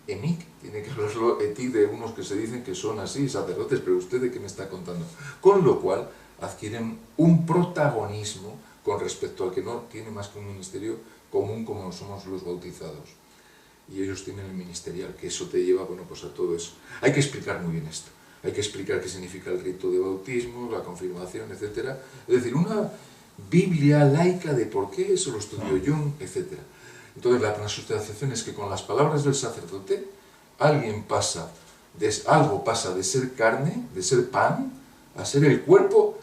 emic, tiene que hablarlo etic de unos que se dicen que son así, sacerdotes, pero usted de qué me está contando. Con lo cual adquieren un protagonismo con respecto al que no tiene más que un ministerio común como somos los bautizados. Y ellos tienen el ministerial, que eso te lleva, bueno, pues a todo eso. Hay que explicar muy bien esto. Hay que explicar qué significa el rito de bautismo, la confirmación, etc. Es decir, una Biblia laica de por qué, eso lo estudió Jung, etc. Entonces la transustanciación es que con las palabras del sacerdote algo pasa de ser carne, de ser pan, a ser el cuerpo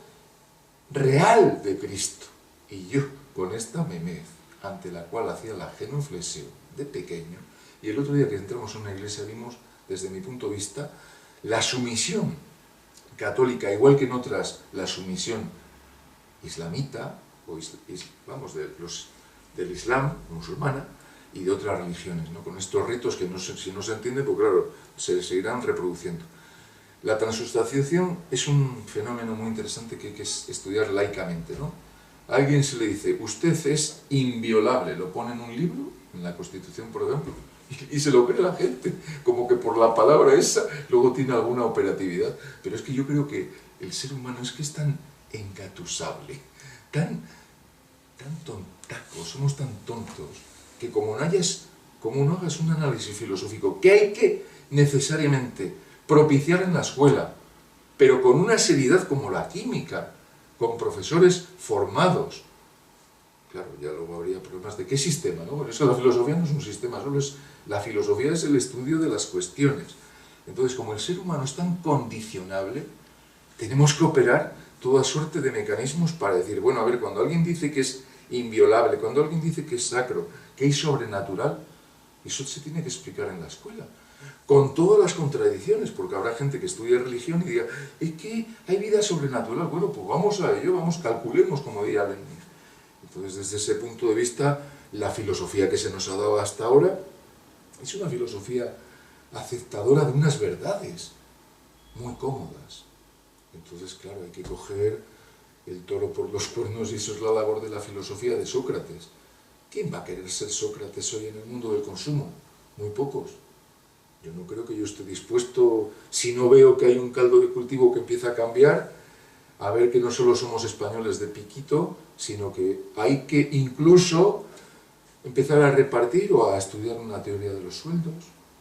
real de Cristo. Y yo con esta memez, ante la cual hacía la genuflexión de pequeño, y el otro día que entramos en una iglesia vimos, desde mi punto de vista, la sumisión católica, igual que en otras, la sumisión islamita, o del Islam, musulmana, y de otras religiones, ¿no? Con estos ritos que si no se entiende, pues claro, se seguirán reproduciendo. La transustanciación es un fenómeno muy interesante que hay que estudiar laicamente, ¿no? A alguien se le dice, usted es inviolable, lo pone en un libro, en la Constitución, por ejemplo, y se lo cree la gente, como que por la palabra esa luego tiene alguna operatividad. Pero es que yo creo que el ser humano es que es tan engatusable, tan tontaco, somos tan tontos, que como no hagas un análisis filosófico, que hay que necesariamente propiciar en la escuela, pero con una seriedad como la química, con profesores formados. Claro, ya luego habría problemas de qué sistema, ¿no? Por eso la filosofía no es un sistema, la filosofía es el estudio de las cuestiones. Entonces, como el ser humano es tan condicionable, tenemos que operar toda suerte de mecanismos para decir, bueno, a ver, cuando alguien dice que es inviolable, cuando alguien dice que es sacro, que es sobrenatural, eso se tiene que explicar en la escuela, con todas las contradicciones, porque habrá gente que estudia religión y diga, es que hay vida sobrenatural. Bueno, pues vamos a ello, calculemos, como diría Lenin. Entonces, desde ese punto de vista, la filosofía que se nos ha dado hasta ahora es una filosofía aceptadora de unas verdades muy cómodas. Entonces, claro, hay que coger el toro por los cuernos, y eso es la labor de la filosofía de Sócrates. ¿Quién va a querer ser Sócrates hoy en el mundo del consumo? Muy pocos. Yo no creo que yo esté dispuesto, si no veo que hay un caldo de cultivo que empieza a cambiar, a ver que no solo somos españoles de piquito, sino que hay que incluso empezar a repartir o a estudiar una teoría de los sueldos,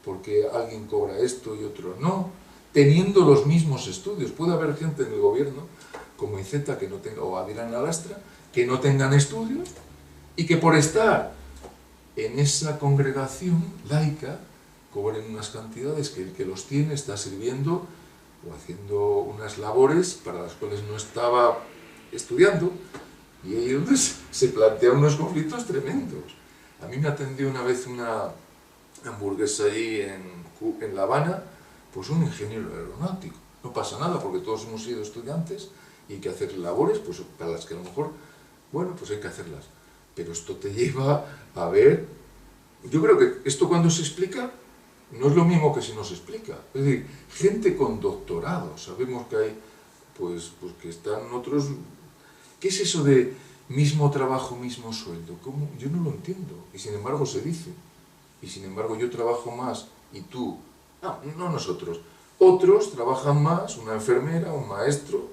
porque alguien cobra esto y otro no, teniendo los mismos estudios. Puede haber gente en el gobierno, como Iceta, que no tenga, o Adirán Alastra, que no tengan estudios, y que por estar en esa congregación laica cobren unas cantidades que el que los tiene está sirviendo o haciendo unas labores para las cuales no estaba estudiando, y ahí es donde se plantean unos conflictos tremendos. A mí me atendió una vez una hamburguesa allí en La Habana, pues un ingeniero aeronáutico. No pasa nada porque todos hemos sido estudiantes y hay que hacer labores pues, para las que a lo mejor, bueno, pues hay que hacerlas. Pero esto te lleva a ver... Yo creo que esto cuando se explica no es lo mismo que si no se explica. Es decir, gente con doctorado, sabemos que hay, pues que están otros... ¿Qué es eso de mismo trabajo, mismo sueldo? ¿Cómo? Yo no lo entiendo. Y sin embargo se dice. Y sin embargo yo trabajo más y tú... No nosotros. Otros trabajan más, una enfermera, un maestro,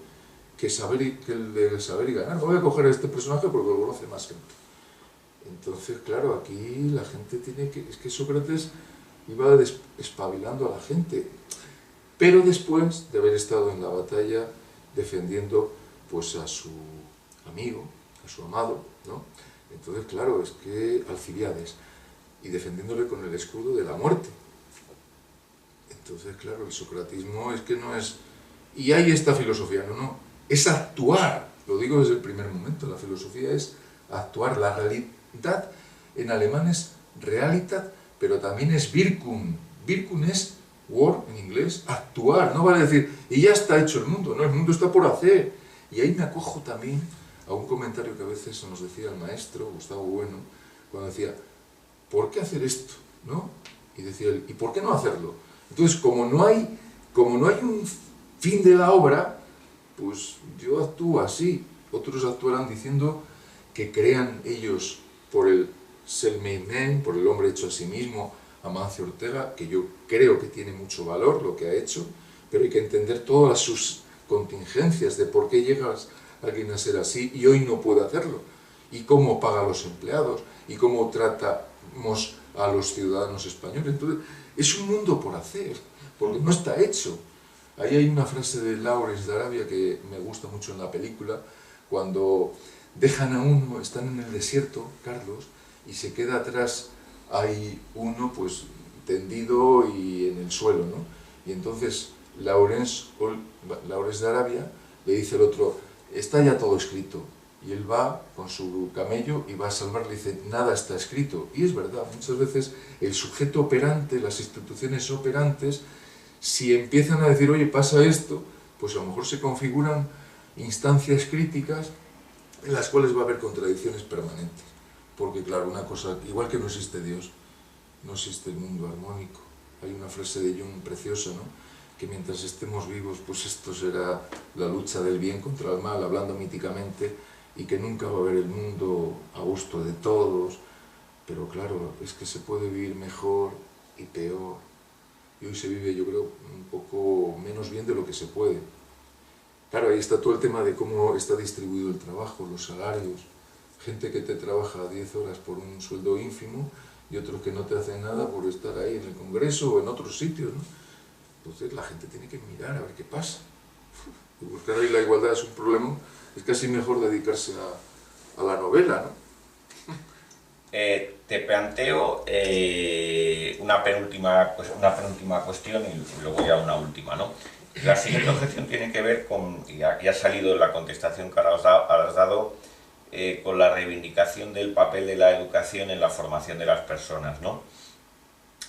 que el de saber y ganar. Voy a coger a este personaje porque lo conoce más gente. Entonces, claro, aquí la gente tiene que... Es que Sócrates iba espabilando a la gente. Pero después de haber estado en la batalla defendiendo pues a su amigo, a su amado, ¿no? Entonces, claro, es que Alcibiades, y defendiéndole con el escudo de la muerte. Entonces, claro, el socratismo es que no es... Y hay esta filosofía, no, es actuar, lo digo desde el primer momento, la filosofía es actuar, la realidad en alemán es Realitat, pero también es Wirkung. Wirkung es work en inglés, actuar, no vale decir, y ya está hecho el mundo, no, el mundo está por hacer. Y ahí me acojo también a un comentario que a veces nos decía el maestro, Gustavo Bueno, cuando decía, ¿por qué hacer esto? ¿No? Y decía él, ¿y por qué no hacerlo? Entonces, como no hay un fin de la obra, pues yo actúo así. Otros actuarán diciendo que crean ellos por el self-made man, por el hombre hecho a sí mismo, Amancio Ortega, que yo creo que tiene mucho valor lo que ha hecho, pero hay que entender todas sus contingencias de por qué llegas alguien a ser así y hoy no puede hacerlo, y cómo paga a los empleados, y cómo tratamos a los ciudadanos españoles. Entonces, es un mundo por hacer, porque no está hecho. Ahí hay una frase de Lawrence de Arabia que me gusta mucho en la película, cuando dejan a uno, están en el desierto, Carlos, y se queda atrás, hay uno pues tendido y en el suelo, ¿no? Y entonces Lawrence de Arabia le dice al otro, está ya todo escrito. Y él va con su camello y va a salvarle y dice, nada está escrito. Y es verdad, muchas veces el sujeto operante, las instituciones operantes, si empiezan a decir, oye, pasa esto, pues a lo mejor se configuran instancias críticas en las cuales va a haber contradicciones permanentes. Porque claro, una cosa, igual que no existe Dios, no existe el mundo armónico. Hay una frase de Jung preciosa, ¿no? Que mientras estemos vivos, pues esto será la lucha del bien contra el mal, hablando míticamente, y que nunca va a haber el mundo a gusto de todos. Pero claro, es que se puede vivir mejor y peor. Y hoy se vive, yo creo, un poco menos bien de lo que se puede. Claro, ahí está todo el tema de cómo está distribuido el trabajo, los salarios. Gente que te trabaja 10 horas por un sueldo ínfimo y otros que no te hacen nada por estar ahí en el Congreso o en otros sitios, ¿no? Entonces la gente tiene que mirar a ver qué pasa. Y buscar ahí la igualdad es un problema, es casi mejor dedicarse a la novela, ¿no? Te planteo una penúltima cuestión y luego ya una última, ¿no? La siguiente objeción tiene que ver con, y ha salido la contestación que ahora has dado, con la reivindicación del papel de la educación en la formación de las personas, ¿no?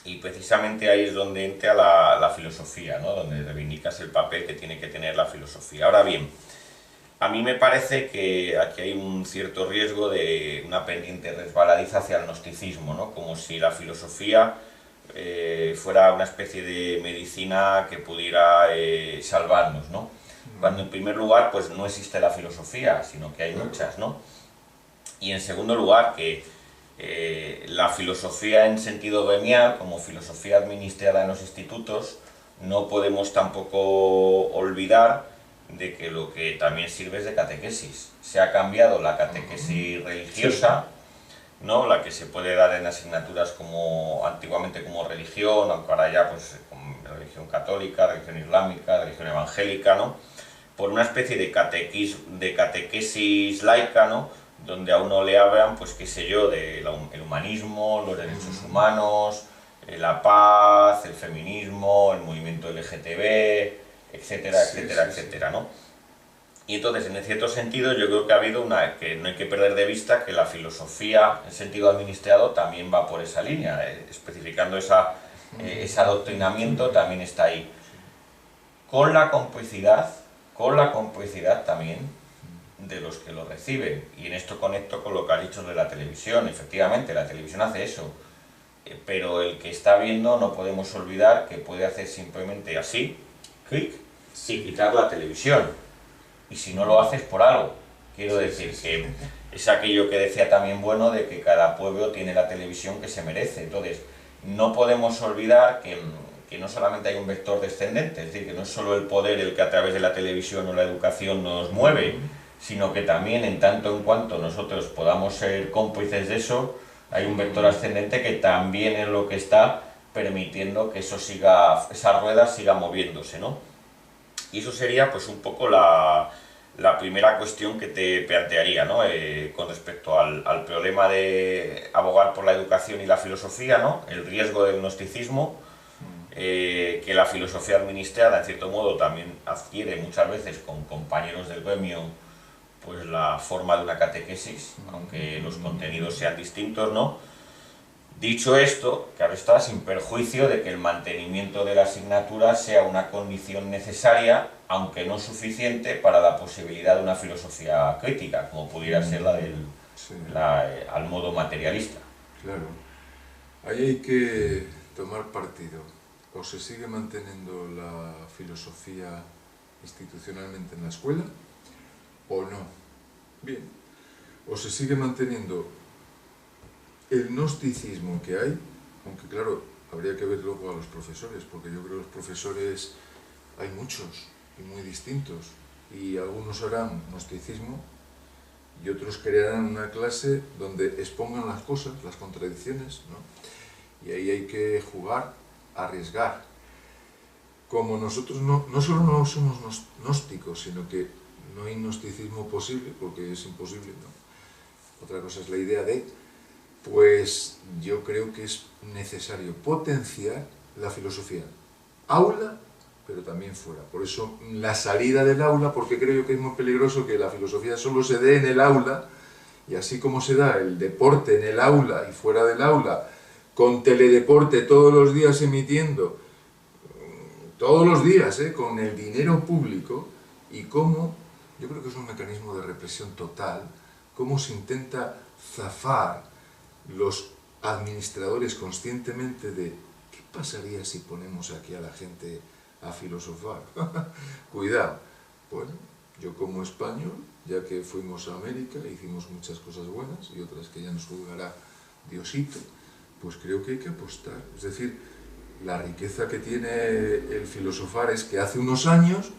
Y precisamente ahí es donde entra la filosofía, ¿no? Donde reivindicas el papel que tiene que tener la filosofía. Ahora bien, a mí me parece que aquí hay un cierto riesgo de una pendiente resbaladiza hacia el gnosticismo, ¿no? Como si la filosofía fuera una especie de medicina que pudiera salvarnos, ¿no? Cuando en primer lugar pues no existe la filosofía, sino que hay muchas, ¿no? Y en segundo lugar que la filosofía en sentido venial, como filosofía administrada en los institutos, no podemos tampoco olvidar de que lo que también sirve es de catequesis. Se ha cambiado la catequesis religiosa, ¿no? La que se puede dar en asignaturas como antiguamente como religión, aunque ahora ya pues como religión católica, religión islámica, religión evangélica, ¿no? Por una especie de catequesis laica, ¿no? Donde a uno le hablan, pues qué sé yo, del humanismo, los derechos humanos, la paz, el feminismo, el movimiento LGTB, etcétera, Sí, etcétera, sí, sí. etcétera, ¿no? Y entonces, en cierto sentido, yo creo que ha habido que no hay que perder de vista que la filosofía en sentido administrado también va por esa línea, especificando ese adoctrinamiento también está ahí. Con con la complicidad también de los que lo reciben. Y en esto conecto con lo que has dicho de la televisión. Efectivamente, la televisión hace eso. Pero el que está viendo no podemos olvidar que puede hacer simplemente así, clic, y quitar la televisión. Y si no lo haces por algo. Quiero decir que es aquello que decía también Bueno, de que cada pueblo tiene la televisión que se merece. Entonces, no podemos olvidar que no solamente hay un vector descendente, es decir, que no es solo el poder el que a través de la televisión o la educación nos mueve, sino que también en tanto en cuanto nosotros podamos ser cómplices de eso, hay un vector ascendente que también es lo que está permitiendo que eso siga, esa rueda siga moviéndose, ¿no? Y eso sería pues un poco la primera cuestión que te plantearía, ¿no? Con respecto al problema de abogar por la educación y la filosofía, ¿no? El riesgo del gnosticismo, que la filosofía administrada en cierto modo también adquiere muchas veces con compañeros del gremio pues la forma de una catequesis, aunque los contenidos sean distintos, ¿no? Dicho esto, claro está, sin perjuicio de que el mantenimiento de la asignatura sea una condición necesaria, aunque no suficiente, para la posibilidad de una filosofía crítica, como pudiera ser la del al modo materialista. Claro. Ahí hay que tomar partido. O se sigue manteniendo la filosofía institucionalmente en la escuela, o no. Bien. O se sigue manteniendo el gnosticismo que hay, aunque claro, habría que ver luego a los profesores, porque yo creo que los profesores hay muchos y muy distintos, y algunos harán gnosticismo y otros crearán una clase donde expongan las cosas, las contradicciones, ¿no? Y ahí hay que jugar, arriesgar. Como nosotros no solo no somos gnósticos, sino que no hay gnosticismo posible, porque es imposible, ¿no? Otra cosa es la idea de, pues yo creo que es necesario potenciar la filosofía. Aula, pero también fuera. Por eso la salida del aula, porque creo que es muy peligroso que la filosofía solo se dé en el aula, y así como se da el deporte en el aula y fuera del aula, con teledeporte todos los días emitiendo, todos los días, con el dinero público, y cómo, yo creo que es un mecanismo de represión total, cómo se intenta zafar los administradores conscientemente de ¿qué pasaría si ponemos aquí a la gente a filosofar? Cuidado. Bueno, yo como español, ya que fuimos a América, hicimos muchas cosas buenas y otras que ya nos juzgará Diosito, pues creo que hay que apostar. Es decir, la riqueza que tiene el filosofar es que hace unos años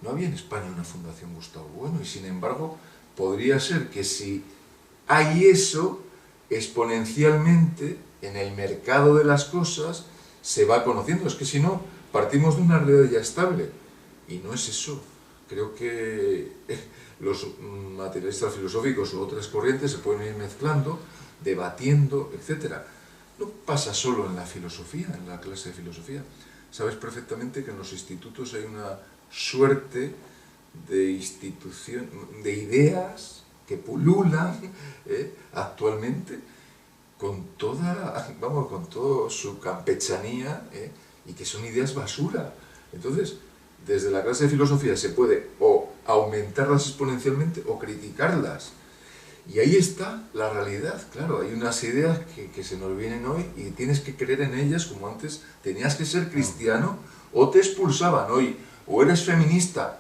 no había en España una Fundación Gustavo Bueno, y sin embargo podría ser que si hay eso, exponencialmente en el mercado de las cosas se va conociendo. Es que si no, partimos de una realidad ya estable, y no es eso. Creo que los materialistas filosóficos u otras corrientes se pueden ir mezclando, debatiendo, etc. No pasa solo en la filosofía, en la clase de filosofía. Sabes perfectamente que en los institutos hay una suerte de institución, de ideas que pululan actualmente con toda, vamos, con toda su campechanía, y que son ideas basura. Entonces, desde la clase de filosofía se puede o aumentarlas exponencialmente o criticarlas. Y ahí está la realidad, claro, hay unas ideas que se nos vienen hoy y tienes que creer en ellas como antes tenías que ser cristiano o te expulsaban. Hoy o eres feminista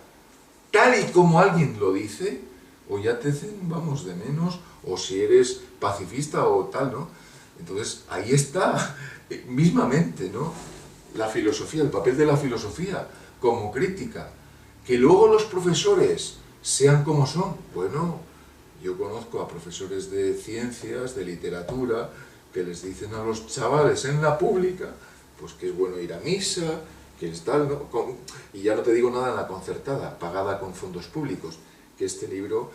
tal y como alguien lo dice, o ya te hacen, vamos, de menos, o si eres pacifista o tal, ¿no? Entonces, ahí está, mismamente, ¿no? La filosofía, el papel de la filosofía como crítica. Que luego los profesores sean como son, bueno, yo conozco a profesores de ciencias, de literatura, que les dicen a los chavales en la pública, pues que es bueno ir a misa, que es tal, ¿no? Y ya no te digo nada en la concertada, pagada con fondos públicos, que este libro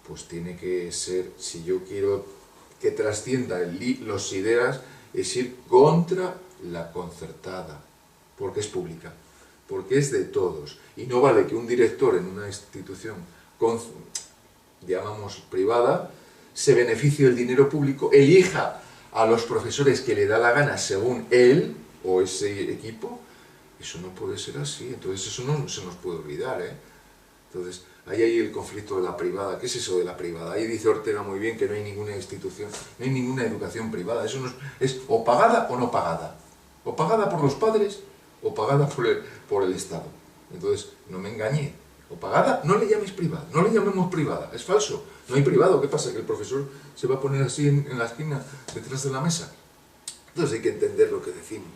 pues tiene que ser, si yo quiero que trascienda las ideas, es ir contra la concertada, porque es pública. porque es de todos. Y no vale que un director en una institución, llamamos privada, se beneficie del dinero público, elija a los profesores que le da la gana según él o ese equipo. Eso no puede ser así, entonces eso no se nos puede olvidar, ¿eh? Entonces, ahí hay el conflicto de la privada. ¿Qué es eso de la privada? Ahí dice Ortega muy bien que no hay ninguna institución, no hay ninguna educación privada. Eso no es o pagada o no pagada. O pagada por los padres o pagada por el Estado. Entonces, no me engañé. O pagada, no le llaméis privada, no le llamemos privada, es falso. No hay privado, ¿qué pasa? Que el profesor se va a poner así en la esquina, detrás de la mesa. Entonces hay que entender lo que decimos.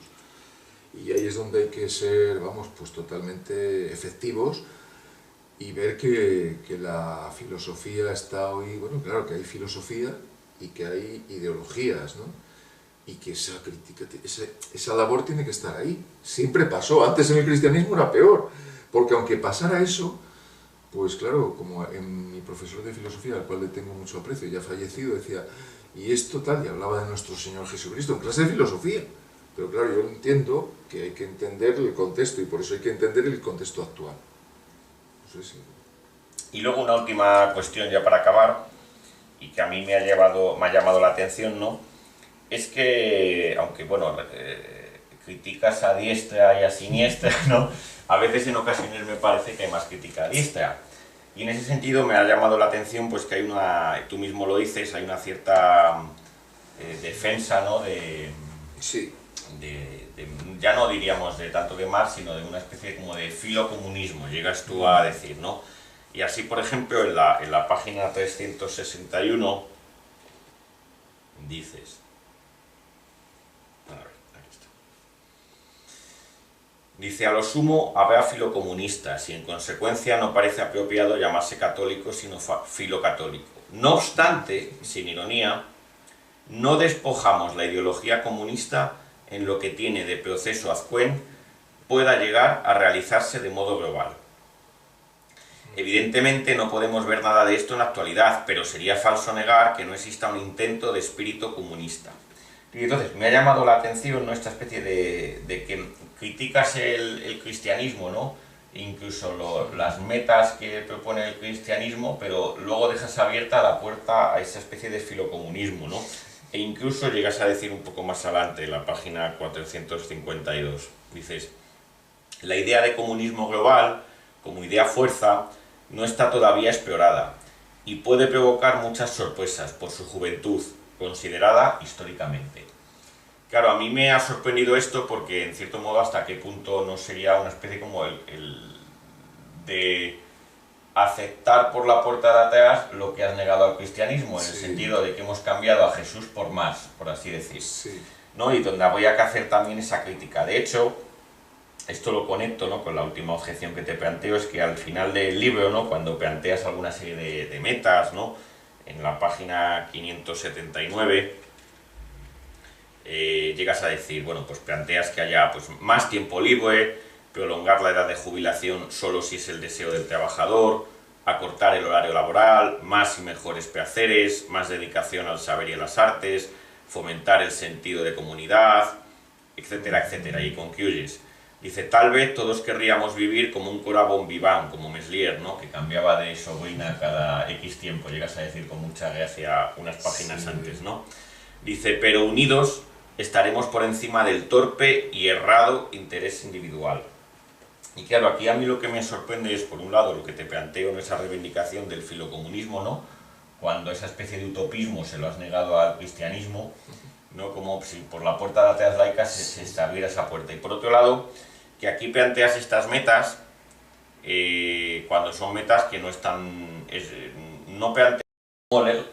Y ahí es donde hay que ser, vamos, pues totalmente efectivos y ver que la filosofía está hoy, bueno, claro que hay filosofía y que hay ideologías, ¿no? Y que esa crítica, esa labor tiene que estar ahí. Siempre pasó, antes en el cristianismo era peor, porque aunque pasara eso, pues claro, como en mi profesor de filosofía, al cual le tengo mucho aprecio, ya fallecido, decía, y esto tal, y hablaba de nuestro Señor Jesucristo, en clase de filosofía. Pero claro, yo entiendo que hay que entender el contexto, y por eso hay que entender el contexto actual. No sé si... Y luego una última cuestión ya para acabar, y que a mí me ha llamado la atención, ¿no? Es que, aunque, bueno, criticas a diestra y a siniestra, ¿no? A veces en ocasiones me parece que hay más crítica a diestra. Y en ese sentido me ha llamado la atención pues que hay una, tú mismo lo dices, hay una cierta defensa, ¿no? Sí. Ya no diríamos de tanto que más, sino de una especie como de filocomunismo, llegas tú a decir, ¿no? Y así, por ejemplo, en la página 361 dices... A ver, aquí está. Dice, a lo sumo habrá filocomunistas y en consecuencia no parece apropiado llamarse católico sino filocatólico. No obstante, sin ironía, no despojamos la ideología comunista en lo que tiene de proceso azcuen pueda llegar a realizarse de modo global. Evidentemente no podemos ver nada de esto en la actualidad, pero sería falso negar que no exista un intento de espíritu comunista. Y entonces me ha llamado la atención, ¿no?, esta especie de que criticas el cristianismo, ¿no?, incluso las metas que propone el cristianismo, pero luego dejas abierta la puerta a esa especie de filocomunismo, ¿no? E incluso llegas a decir un poco más adelante, en la página 452, dices, la idea de comunismo global, como idea fuerza, no está todavía explorada y puede provocar muchas sorpresas por su juventud, considerada históricamente. Claro, a mí me ha sorprendido esto porque, en cierto modo, hasta qué punto no sería una especie como el de aceptar por la puerta de atrás lo que has negado al cristianismo, en el sentido de que hemos cambiado a Jesús por más, por así decir. Sí. ¿No? Y donde voy a hacer también esa crítica. De hecho, esto lo conecto, ¿no?, con la última objeción que te planteo, es que al final del libro, ¿no?, cuando planteas alguna serie de metas, ¿no?, en la página 579, llegas a decir, bueno, pues planteas que haya pues, más tiempo libre, prolongar la edad de jubilación solo si es el deseo del trabajador, acortar el horario laboral, más y mejores placeres, más dedicación al saber y a las artes, fomentar el sentido de comunidad, etcétera, etcétera, y concluyes. Dice, tal vez todos querríamos vivir como un cora bon vivant, como Meslier, ¿no?, que cambiaba de sobrina cada X tiempo, llegas a decir con mucha gracia unas páginas antes, ¿no? Dice, pero unidos estaremos por encima del torpe y errado interés individual. Y claro, aquí a mí lo que me sorprende es, por un lado, lo que te planteo en esa reivindicación del filocomunismo, ¿no?, cuando esa especie de utopismo se lo has negado al cristianismo, ¿no?, como si por la puerta de atrás laicas se abriera esa puerta. Y por otro lado, que aquí planteas estas metas, cuando son metas que no están... no planteas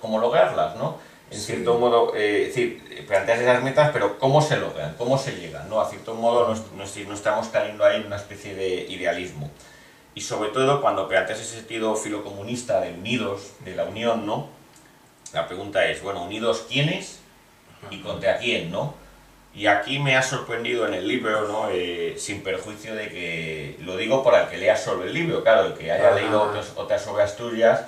cómo lograrlas, ¿no? En cierto modo, es decir, planteas esas metas, pero ¿cómo se logran? ¿Cómo se llegan? ¿No? A cierto modo no estamos cayendo ahí en una especie de idealismo. Y sobre todo, cuando planteas ese sentido filocomunista de unidos, de la unión, ¿no?, la pregunta es, bueno, ¿unidos quiénes y contra quién, no? Y aquí me ha sorprendido en el libro, ¿no?, sin perjuicio de que, lo digo por el que lea solo el libro, claro, el que haya leído otras obras tuyas,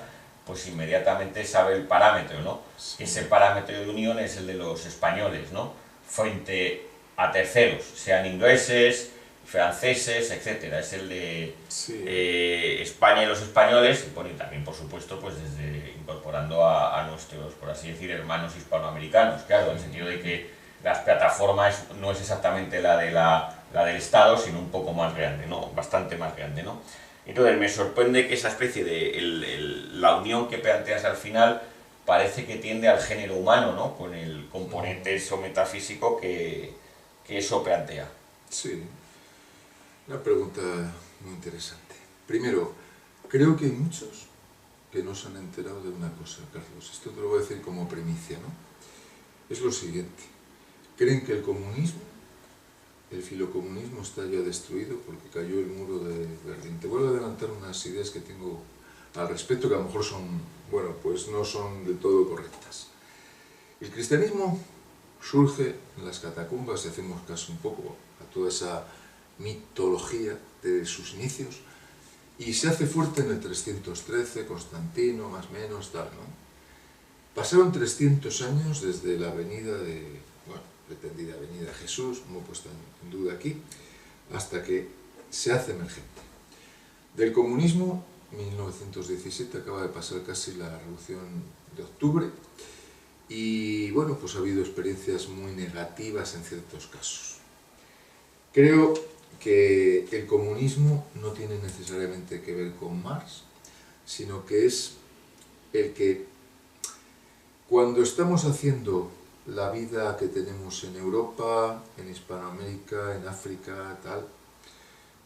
pues inmediatamente sabe el parámetro, ¿no? Sí. Ese parámetro de unión es el de los españoles, ¿no?, frente a terceros, sean ingleses, franceses, etcétera. Es el de Sí, España y los españoles, y pone también, por supuesto, pues desde incorporando a nuestros, por así decir, hermanos hispanoamericanos, claro, en el sentido de que la plataforma no es exactamente la del Estado, sino un poco más grande, ¿no? Bastante más grande, ¿no? Entonces me sorprende que esa especie de la unión que planteas al final parece que tiende al género humano, ¿no? Con el componente eso metafísico que eso plantea. sí. Una pregunta muy interesante. Primero, creo que hay muchos que no se han enterado de una cosa, Carlos. Esto te lo voy a decir como primicia, ¿no? Es lo siguiente. Creen que el comunismo, el filocomunismo está ya destruido porque cayó el muro de Berlín. Te voy a adelantar unas ideas que tengo al respecto que a lo mejor son, bueno, pues no son del todo correctas. El cristianismo surge en las catacumbas, si hacemos caso un poco a toda esa mitología de sus inicios, y se hace fuerte en el 313, Constantino, más o menos, tal, ¿no? Pasaron 300 años desde la venida de, bueno, pretendida venida de Jesús, como he puesto en duda aquí, hasta que se hace emergente. Del comunismo, 1917, acaba de pasar casi la Revolución de Octubre, y bueno, pues ha habido experiencias muy negativas en ciertos casos. Creo que el comunismo no tiene necesariamente que ver con Marx, sino que es el que cuando estamos haciendo la vida que tenemos en Europa, en Hispanoamérica, en África, tal,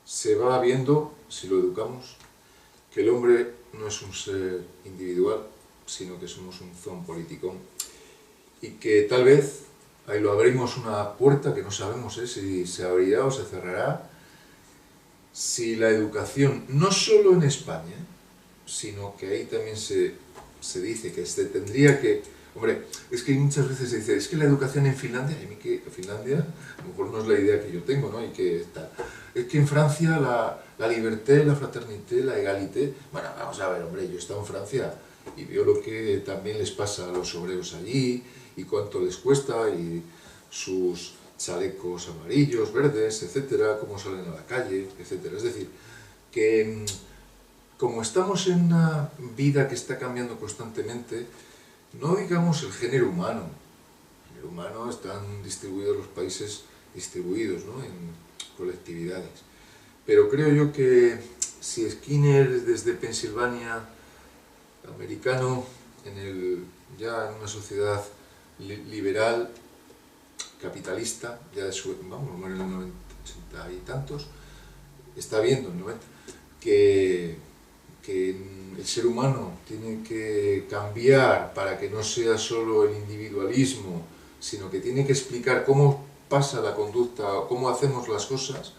se va viendo, si lo educamos, que el hombre no es un ser individual, sino que somos un zoon político, y que tal vez ahí lo abrimos una puerta que no sabemos si se abrirá o se cerrará, si la educación, no solo en España, sino que ahí también se dice que se tendría que... Hombre, es que muchas veces se dice, es que la educación en Finlandia, y a mí que Finlandia, a lo mejor no es la idea que yo tengo, ¿no? Y que está, es que en Francia la liberté, la fraternité, la egalité... Bueno, vamos a ver, hombre, yo he estado en Francia y veo lo que también les pasa a los obreros allí, y cuánto les cuesta, y sus chalecos amarillos, verdes, etcétera, cómo salen a la calle, etcétera. Es decir, que como estamos en una vida que está cambiando constantemente, no digamos el género humano. El género humano están distribuidos los países distribuidos, ¿no? En colectividades. Pero creo yo que si Skinner desde Pensilvania, americano, ya en una sociedad liberal, capitalista, ya de su, vamos, en el 90, 80 y tantos, está viendo en el 90, que el ser humano tiene que cambiar para que no sea solo el individualismo, sino que tiene que explicar cómo pasa la conducta, cómo hacemos las cosas.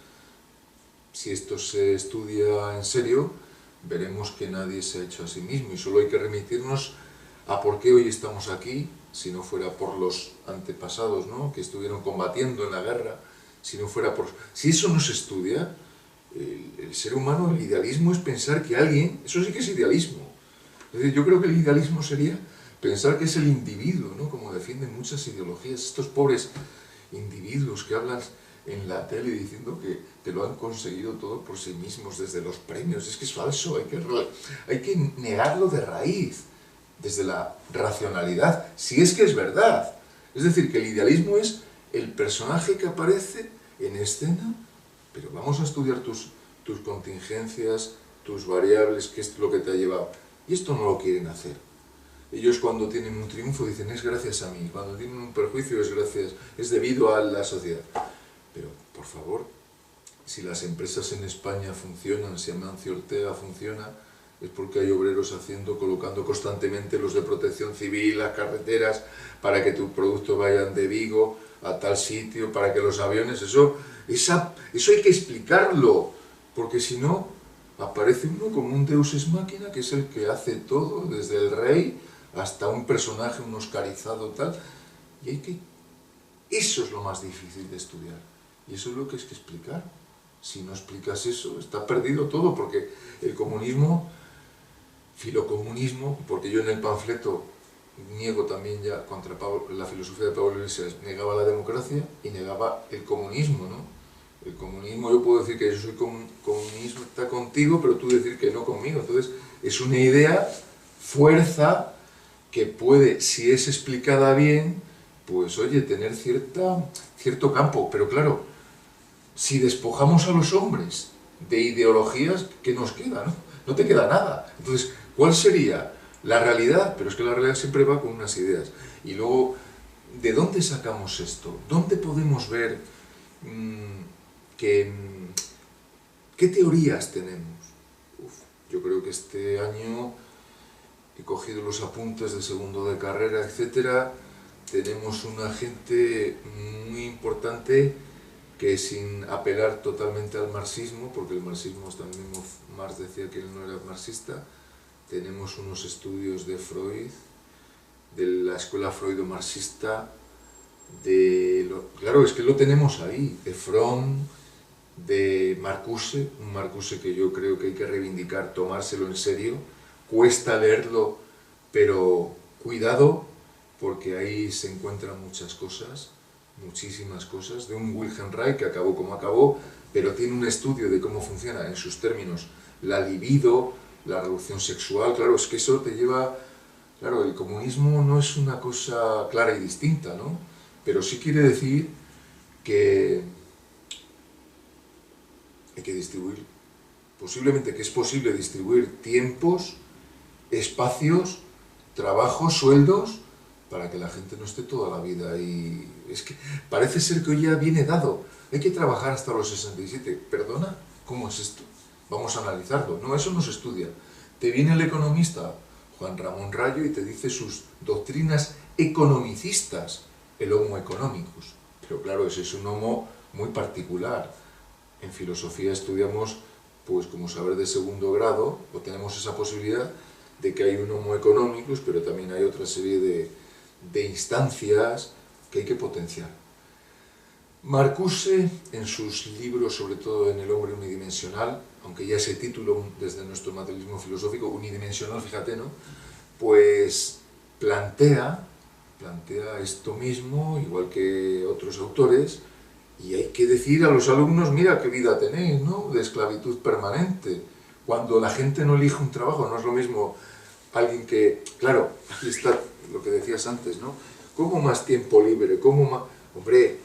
Si esto se estudia en serio, veremos que nadie se ha hecho a sí mismo y solo hay que remitirnos a por qué hoy estamos aquí, si no fuera por los antepasados, ¿no?, que estuvieron combatiendo en la guerra, si no fuera por... Si eso no se estudia, el ser humano, el idealismo es pensar que alguien... Eso sí que es idealismo. Es decir, yo creo que el idealismo sería pensar que es el individuo, ¿no?, como defienden muchas ideologías, estos pobres individuos que hablan en la tele diciendo que lo han conseguido todo por sí mismos, desde los premios. Es que es falso, hay que negarlo de raíz, desde la racionalidad, si es que es verdad. Es decir, que el idealismo es el personaje que aparece en escena, pero vamos a estudiar tus contingencias, tus variables, qué es lo que te ha llevado. Y esto no lo quieren hacer. Ellos cuando tienen un triunfo dicen, es gracias a mí. Cuando tienen un perjuicio es debido a la sociedad. Pero, por favor, si las empresas en España funcionan, si Amancio Ortega funciona, es porque hay obreros colocando constantemente los de protección civil, las carreteras, para que tus productos vayan de Vigo a tal sitio, para que los aviones, eso hay que explicarlo, porque si no, aparece uno como un deus ex machina, que es el que hace todo, desde el rey hasta un personaje, un oscarizado tal, y eso es lo más difícil de estudiar, y eso es lo que hay que explicar. Si no explicas eso, está perdido todo, porque el comunismo, filocomunismo, porque yo en el panfleto niego también ya contra la filosofía de Pablo Iglesias, negaba la democracia y negaba el comunismo, ¿no? El comunismo, yo puedo decir que yo soy comunista contigo, pero tú decir que no conmigo. Entonces, es una idea, fuerza, que puede, si es explicada bien, pues oye, tener cierto campo. Pero claro, si despojamos a los hombres de ideologías, ¿qué nos queda? ¿No? No te queda nada. Entonces, ¿cuál sería la realidad? Pero es que la realidad siempre va con unas ideas. Y luego, ¿de dónde sacamos esto? ¿Dónde podemos ver qué teorías tenemos? Yo creo que este año he cogido los apuntes de segundo de carrera, etcétera. Tenemos una gente muy importante que, sin apelar totalmente al marxismo, porque el marxismo también, Marx decía que él no era marxista, tenemos unos estudios de Freud, de la escuela freudo-marxista, claro, es que lo tenemos ahí, de Fromm, de Marcuse, un Marcuse que yo creo que hay que reivindicar, tomárselo en serio, cuesta leerlo, pero cuidado, porque ahí se encuentran muchas cosas, muchísimas cosas, de un Wilhelm Reich que acabó como acabó, pero tiene un estudio de cómo funciona en sus términos la libido, la revolución sexual. Claro, es que eso te lleva, claro, el comunismo no es una cosa clara y distinta, ¿no? Pero sí quiere decir que hay que distribuir, posiblemente que es posible distribuir tiempos, espacios, trabajos, sueldos, para que la gente no esté toda la vida ahí. Es que parece ser que hoy ya viene dado. Hay que trabajar hasta los 67. ¿Perdona? ¿Cómo es esto? Vamos a analizarlo. No, eso no se estudia. Te viene el economista Juan Ramón Rayo y te dice sus doctrinas economicistas, el homo economicus. Pero claro, ese es un homo muy particular. En filosofía estudiamos, pues como saber de segundo grado, o tenemos esa posibilidad de que hay un homo economicus, pero también hay otra serie de instancias que hay que potenciar. Marcuse, en sus libros, sobre todo en El hombre unidimensional, aunque ya ese título desde nuestro materialismo filosófico, unidimensional, fíjate, ¿no? Pues plantea esto mismo, igual que otros autores, y hay que decir a los alumnos, mira qué vida tenéis, ¿no? De esclavitud permanente. Cuando la gente no elige un trabajo, no es lo mismo alguien que... Claro, aquí está lo que decías antes, ¿no? ¿Cómo más tiempo libre? ¿Cómo más...? Hombre,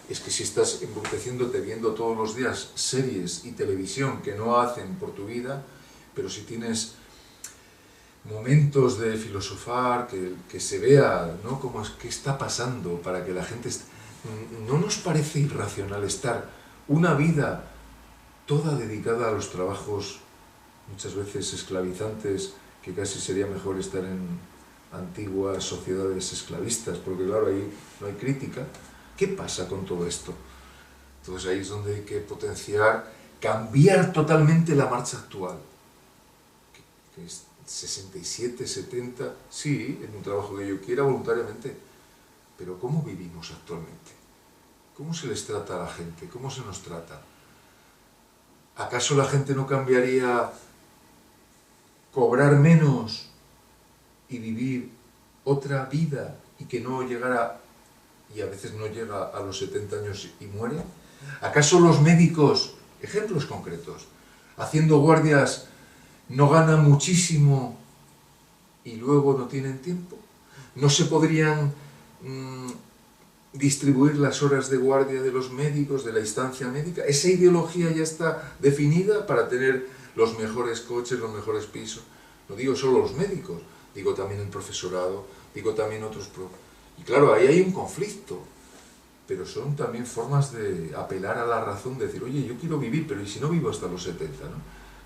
es que si estás embruteciéndote viendo todos los días series y televisión que no hacen por tu vida, pero si tienes momentos de filosofar, que se vea, ¿no? Cómo es, qué está pasando para que la gente... ¿No nos parece irracional estar una vida toda dedicada a los trabajos muchas veces esclavizantes, que casi sería mejor estar en antiguas sociedades esclavistas, porque claro, ahí no hay crítica? ¿Qué pasa con todo esto? Entonces ahí es donde hay que potenciar, cambiar totalmente la marcha actual, que es 67, 70, sí, en un trabajo que yo quiera voluntariamente, pero ¿cómo vivimos actualmente? ¿Cómo se les trata a la gente? ¿Cómo se nos trata? ¿Acaso la gente no cambiaría cobrar menos y vivir otra vida y que no llegara, y a veces no llega a los 70 años y muere? ¿Acaso los médicos, ejemplos concretos, haciendo guardias no ganan muchísimo y luego no tienen tiempo? ¿No se podrían distribuir las horas de guardia de los médicos, de la instancia médica? Esa ideología ya está definida para tener los mejores coches, los mejores pisos. No digo solo los médicos, digo también el profesorado, digo también otros... Y claro, ahí hay un conflicto, pero son también formas de apelar a la razón, de decir, oye, yo quiero vivir, pero ¿y si no vivo hasta los 70, ¿no?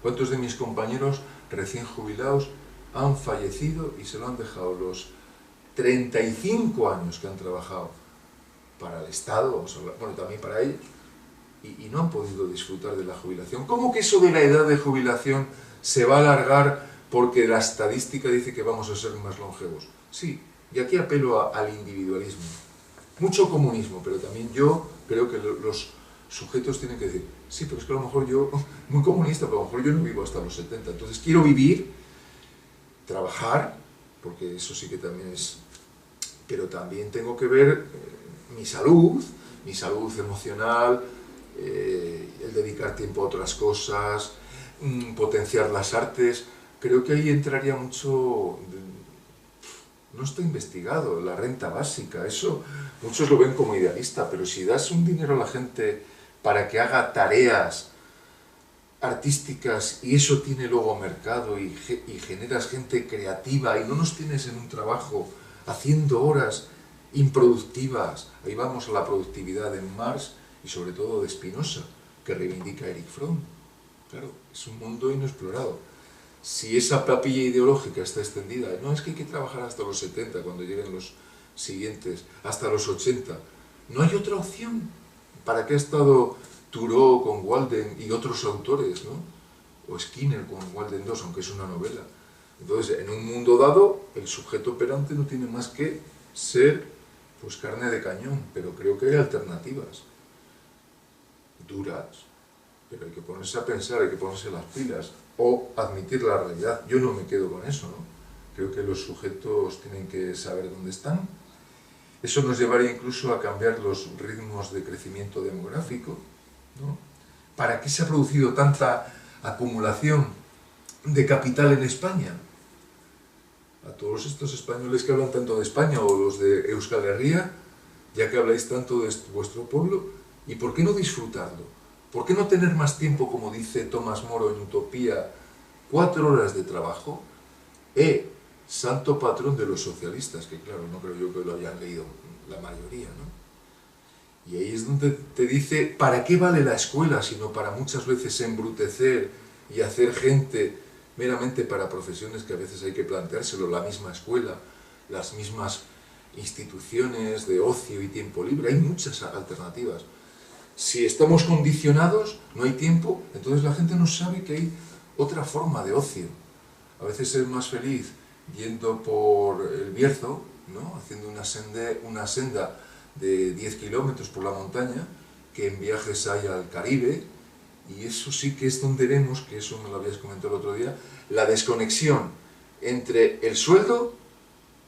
¿Cuántos de mis compañeros recién jubilados han fallecido y se lo han dejado los 35 años que han trabajado para el Estado, bueno, también para ellos, y no han podido disfrutar de la jubilación? ¿Cómo que eso de la edad de jubilación se va a alargar porque la estadística dice que vamos a ser más longevos? Sí, y aquí apelo al individualismo. Mucho comunismo, pero también yo creo que los sujetos tienen que decir, sí, pero es que a lo mejor yo, muy comunista, pero a lo mejor yo no vivo hasta los 70, entonces quiero vivir, trabajar, porque eso sí que también es... Pero también tengo que ver mi salud emocional, el dedicar tiempo a otras cosas, potenciar las artes. Creo que ahí entraría mucho, no está investigado, la renta básica. Eso muchos lo ven como idealista, pero si das un dinero a la gente para que haga tareas artísticas y eso tiene luego mercado y generas gente creativa y no nos tienes en un trabajo haciendo horas improductivas, ahí vamos a la productividad en Marx y sobre todo de Spinoza, que reivindica Erich Fromm. Claro, es un mundo inexplorado. Si esa papilla ideológica está extendida, no es que hay que trabajar hasta los 70, cuando lleguen los siguientes, hasta los 80, no hay otra opción. ¿Para qué ha estado Thoreau con Walden y otros autores, ¿no? O Skinner con Walden 2, aunque es una novela? Entonces, en un mundo dado, el sujeto operante no tiene más que ser, pues, carne de cañón, pero creo que hay alternativas duras, pero hay que ponerse a pensar, hay que ponerse las pilas, o admitir la realidad. Yo no me quedo con eso, ¿no? Creo que los sujetos tienen que saber dónde están. Eso nos llevaría incluso a cambiar los ritmos de crecimiento demográfico, ¿no? ¿Para qué se ha producido tanta acumulación de capital en España? A todos estos españoles que hablan tanto de España o los de Euskal Herria, ya que habláis tanto de vuestro pueblo, ¿y por qué no disfrutarlo? ¿Por qué no tener más tiempo, como dice Tomás Moro en Utopía, 4 horas de trabajo? Santo patrón de los socialistas, que claro, no creo yo que lo hayan leído la mayoría, ¿no? Y ahí es donde te dice, ¿para qué vale la escuela? Sino para muchas veces embrutecer y hacer gente meramente para profesiones que a veces hay que planteárselo, la misma escuela, las mismas instituciones de ocio y tiempo libre, hay muchas alternativas. Si estamos condicionados, no hay tiempo, entonces la gente no sabe que hay otra forma de ocio. A veces es más feliz yendo por el Bierzo, ¿no? Haciendo una senda de 10 kilómetros por la montaña, que en viajes hay al Caribe, y eso sí que es donde vemos, que eso me lo habías comentado el otro día, la desconexión entre el sueldo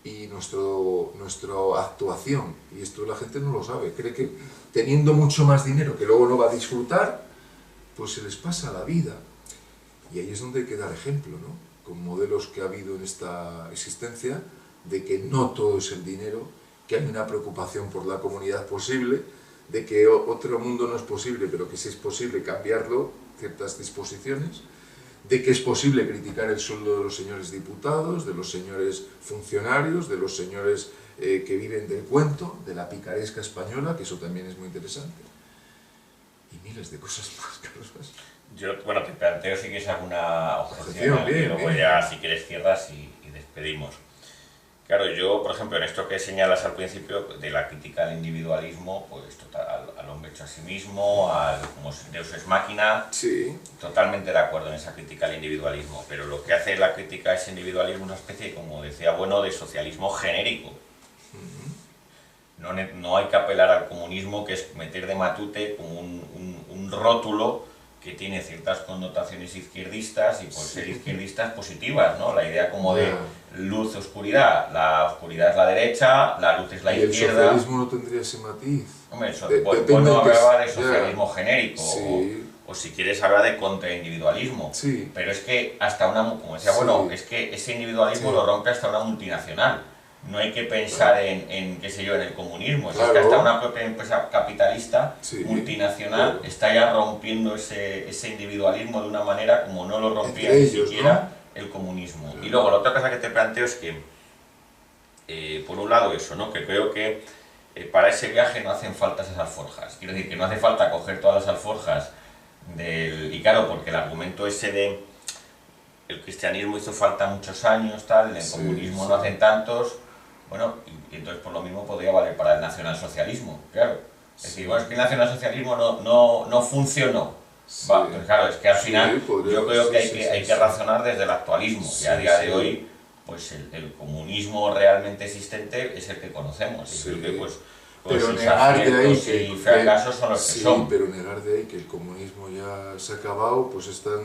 y nuestra actuación. Y esto la gente no lo sabe, cree que teniendo mucho más dinero que luego no va a disfrutar, pues se les pasa la vida. Y ahí es donde hay que dar ejemplo, ¿no? Con modelos que ha habido en esta existencia, de que no todo es el dinero, que hay una preocupación por la comunidad posible, de que otro mundo no es posible, pero que sí es posible cambiarlo, ciertas disposiciones, de que es posible criticar el sueldo de los señores diputados, de los señores funcionarios, de los señores que viven del cuento, de la picaresca española, que eso también es muy interesante, y miles de cosas más, Carlos. Yo, bueno, te planteo si quieres alguna objeción, y luego ya, si quieres, cierras y despedimos. Claro, yo, por ejemplo, en esto que señalas al principio de la crítica al individualismo, pues total, al hombre hecho a sí mismo, al como Deus ex machina, sí, totalmente de acuerdo en esa crítica al individualismo, pero lo que hace la crítica a ese individualismo es una especie, como decía Bueno, de socialismo genérico. No hay que apelar al comunismo, que es meter de matute como un rótulo que tiene ciertas connotaciones izquierdistas y por ser izquierdistas positivas, ¿no? La idea como de luz, oscuridad. La oscuridad es la derecha, la luz es la izquierda. ¿El socialismo no tendría ese matiz? Hombre, bueno, hablaba de socialismo genérico, o si quieres hablar de contraindividualismo. Sí. Pero es que hasta una, como decía, bueno, es que ese individualismo lo rompe hasta una multinacional. No hay que pensar en qué sé yo, en el comunismo. Es que hasta una propia empresa capitalista multinacional está ya rompiendo ese individualismo de una manera como no lo rompía ni siquiera el comunismo. Y luego la otra cosa que te planteo es que, por un lado eso, ¿no? Que creo que para ese viaje no hacen falta esas alforjas. Quiero decir que no hace falta coger todas las alforjas y claro, porque el argumento ese de el cristianismo hizo falta muchos años, tal, el comunismo no hacen tantos. Bueno, y entonces por lo mismo podría valer para el nacionalsocialismo, claro. Es decir, bueno, es que el nacionalsocialismo no funcionó. Entonces, claro, es que al final yo creo que hay que razonar desde el actualismo, y a día de hoy, pues el comunismo realmente existente es el que conocemos. Y creo que, pues pero negar de ahí que fracasos son los que son. Pero negar de ahí que el comunismo ya se ha acabado, pues están...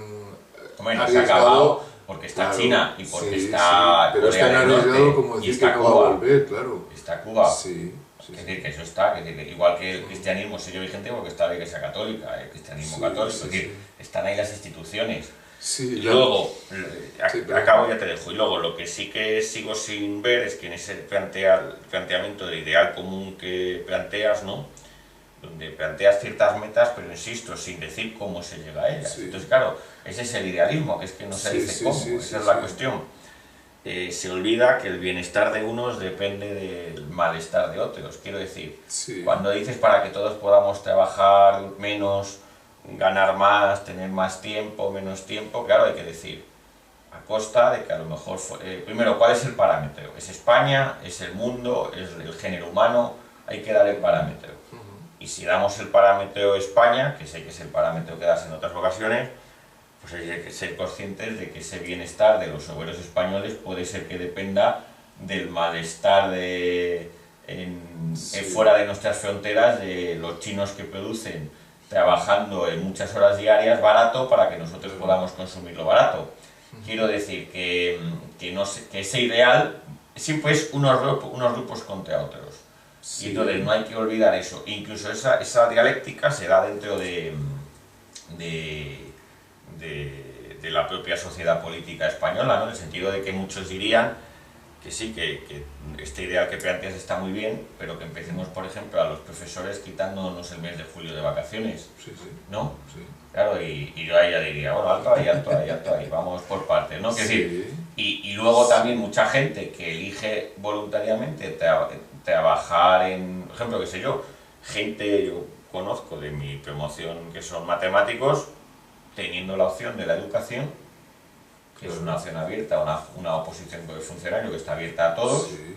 Hombre, no se ha acabado porque está China y porque está pero Corea están del Norte, arriesgado como decir que no va a volver, claro. Está Cuba. Sí, sí, Es sí. decir, que eso está, es decir, igual que el cristianismo sigue vigente porque está la Iglesia Católica, el cristianismo Sí, católico, sí, es decir, sí. están ahí las instituciones. Sí, Y luego, sí, acabo perdón. y ya te dejo, y luego lo que sí que sigo sin ver es que en ese planteamiento de ideal común que planteas, ¿no? Donde planteas ciertas metas, pero insisto, sin decir cómo se llega a ellas. Sí, Entonces, claro, ese es el idealismo, que es que no se sí, dice sí, cómo, sí, esa sí, es la sí. cuestión. Se olvida que el bienestar de unos depende del malestar de otros. Quiero decir, Sí, cuando dices para que todos podamos trabajar menos, ganar más, tener más tiempo, menos tiempo, claro, hay que decir, a costa de que a lo mejor, primero, ¿cuál es el parámetro? ¿Es España? ¿Es el mundo? ¿Es el género humano? Hay que dar el parámetro. Y si damos el parámetro España, que sé que es el parámetro que das en otras ocasiones, pues hay que ser conscientes de que ese bienestar de los obreros españoles puede ser que dependa del malestar sí, fuera de nuestras fronteras, de los chinos que producen trabajando en muchas horas diarias barato para que nosotros podamos consumirlo barato. Quiero decir que ese ideal siempre es unos grupos contra otros. Y sí, entonces no hay que olvidar eso. Incluso esa dialéctica se da dentro de, de la propia sociedad política española, ¿no? En el sentido de que muchos dirían que sí, que este ideal que planteas está muy bien, pero que empecemos, por ejemplo, a los profesores quitándonos el mes de julio de vacaciones, sí, sí, ¿no? sí. Claro, y yo ahí ya diría, bueno, alto ahí, alto ahí, alto ahí, vamos por partes, ¿no? Es decir, Sí, y luego también mucha gente que elige voluntariamente trabajar en, por ejemplo, qué sé yo, gente yo conozco de mi promoción que son matemáticos, teniendo la opción de la educación, que es una opción abierta, una oposición de funcionario que está abierta a todos, sí,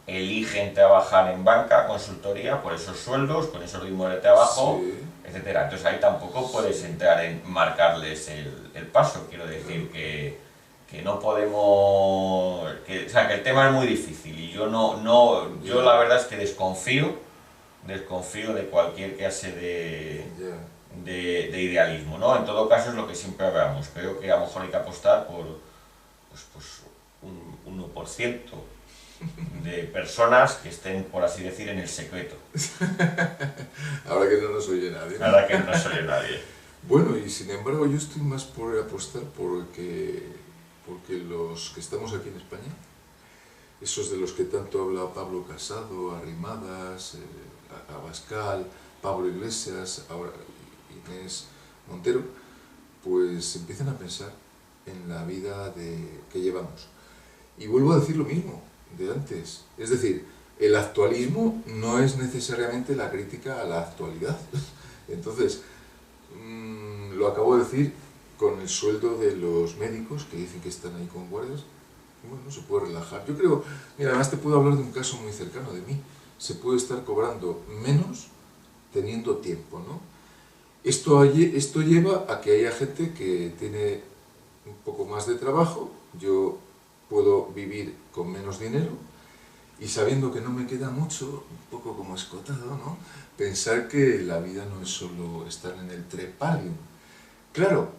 eligen trabajar en banca, consultoría, por esos sueldos, con esos ritmos de trabajo, sí, etcétera. Entonces ahí tampoco puedes entrar en marcarles el paso. Quiero decir que no podemos, o sea, que el tema es muy difícil y yo la verdad es que desconfío de cualquier clase ya. de idealismo, ¿no? En todo caso es lo que siempre hablamos. Creo que a lo mejor hay que apostar por pues un 1% de personas que estén, por así decir, en el secreto. Ahora que no nos oye nadie, ¿no? Ahora que no soy nadie. Bueno, y sin embargo yo estoy más por apostar porque los que estamos aquí en España, esos de los que tanto habla Pablo Casado, Arrimadas, Abascal, Pablo Iglesias, ahora Inés Montero, pues empiezan a pensar en la vida que llevamos. Y vuelvo a decir lo mismo de antes, es decir, el actualismo no es necesariamente la crítica a la actualidad. Entonces, lo acabo de decir con el sueldo de los médicos que dicen que están ahí con guardias. Bueno, se puede relajar. Yo creo, mira, además te puedo hablar de un caso muy cercano de mí. Se puede estar cobrando menos teniendo tiempo, ¿no? Esto lleva a que haya gente que tiene un poco más de trabajo, yo puedo vivir con menos dinero y sabiendo que no me queda mucho, un poco como escotado, ¿no? Pensar que la vida no es solo estar en el trepalium. Claro,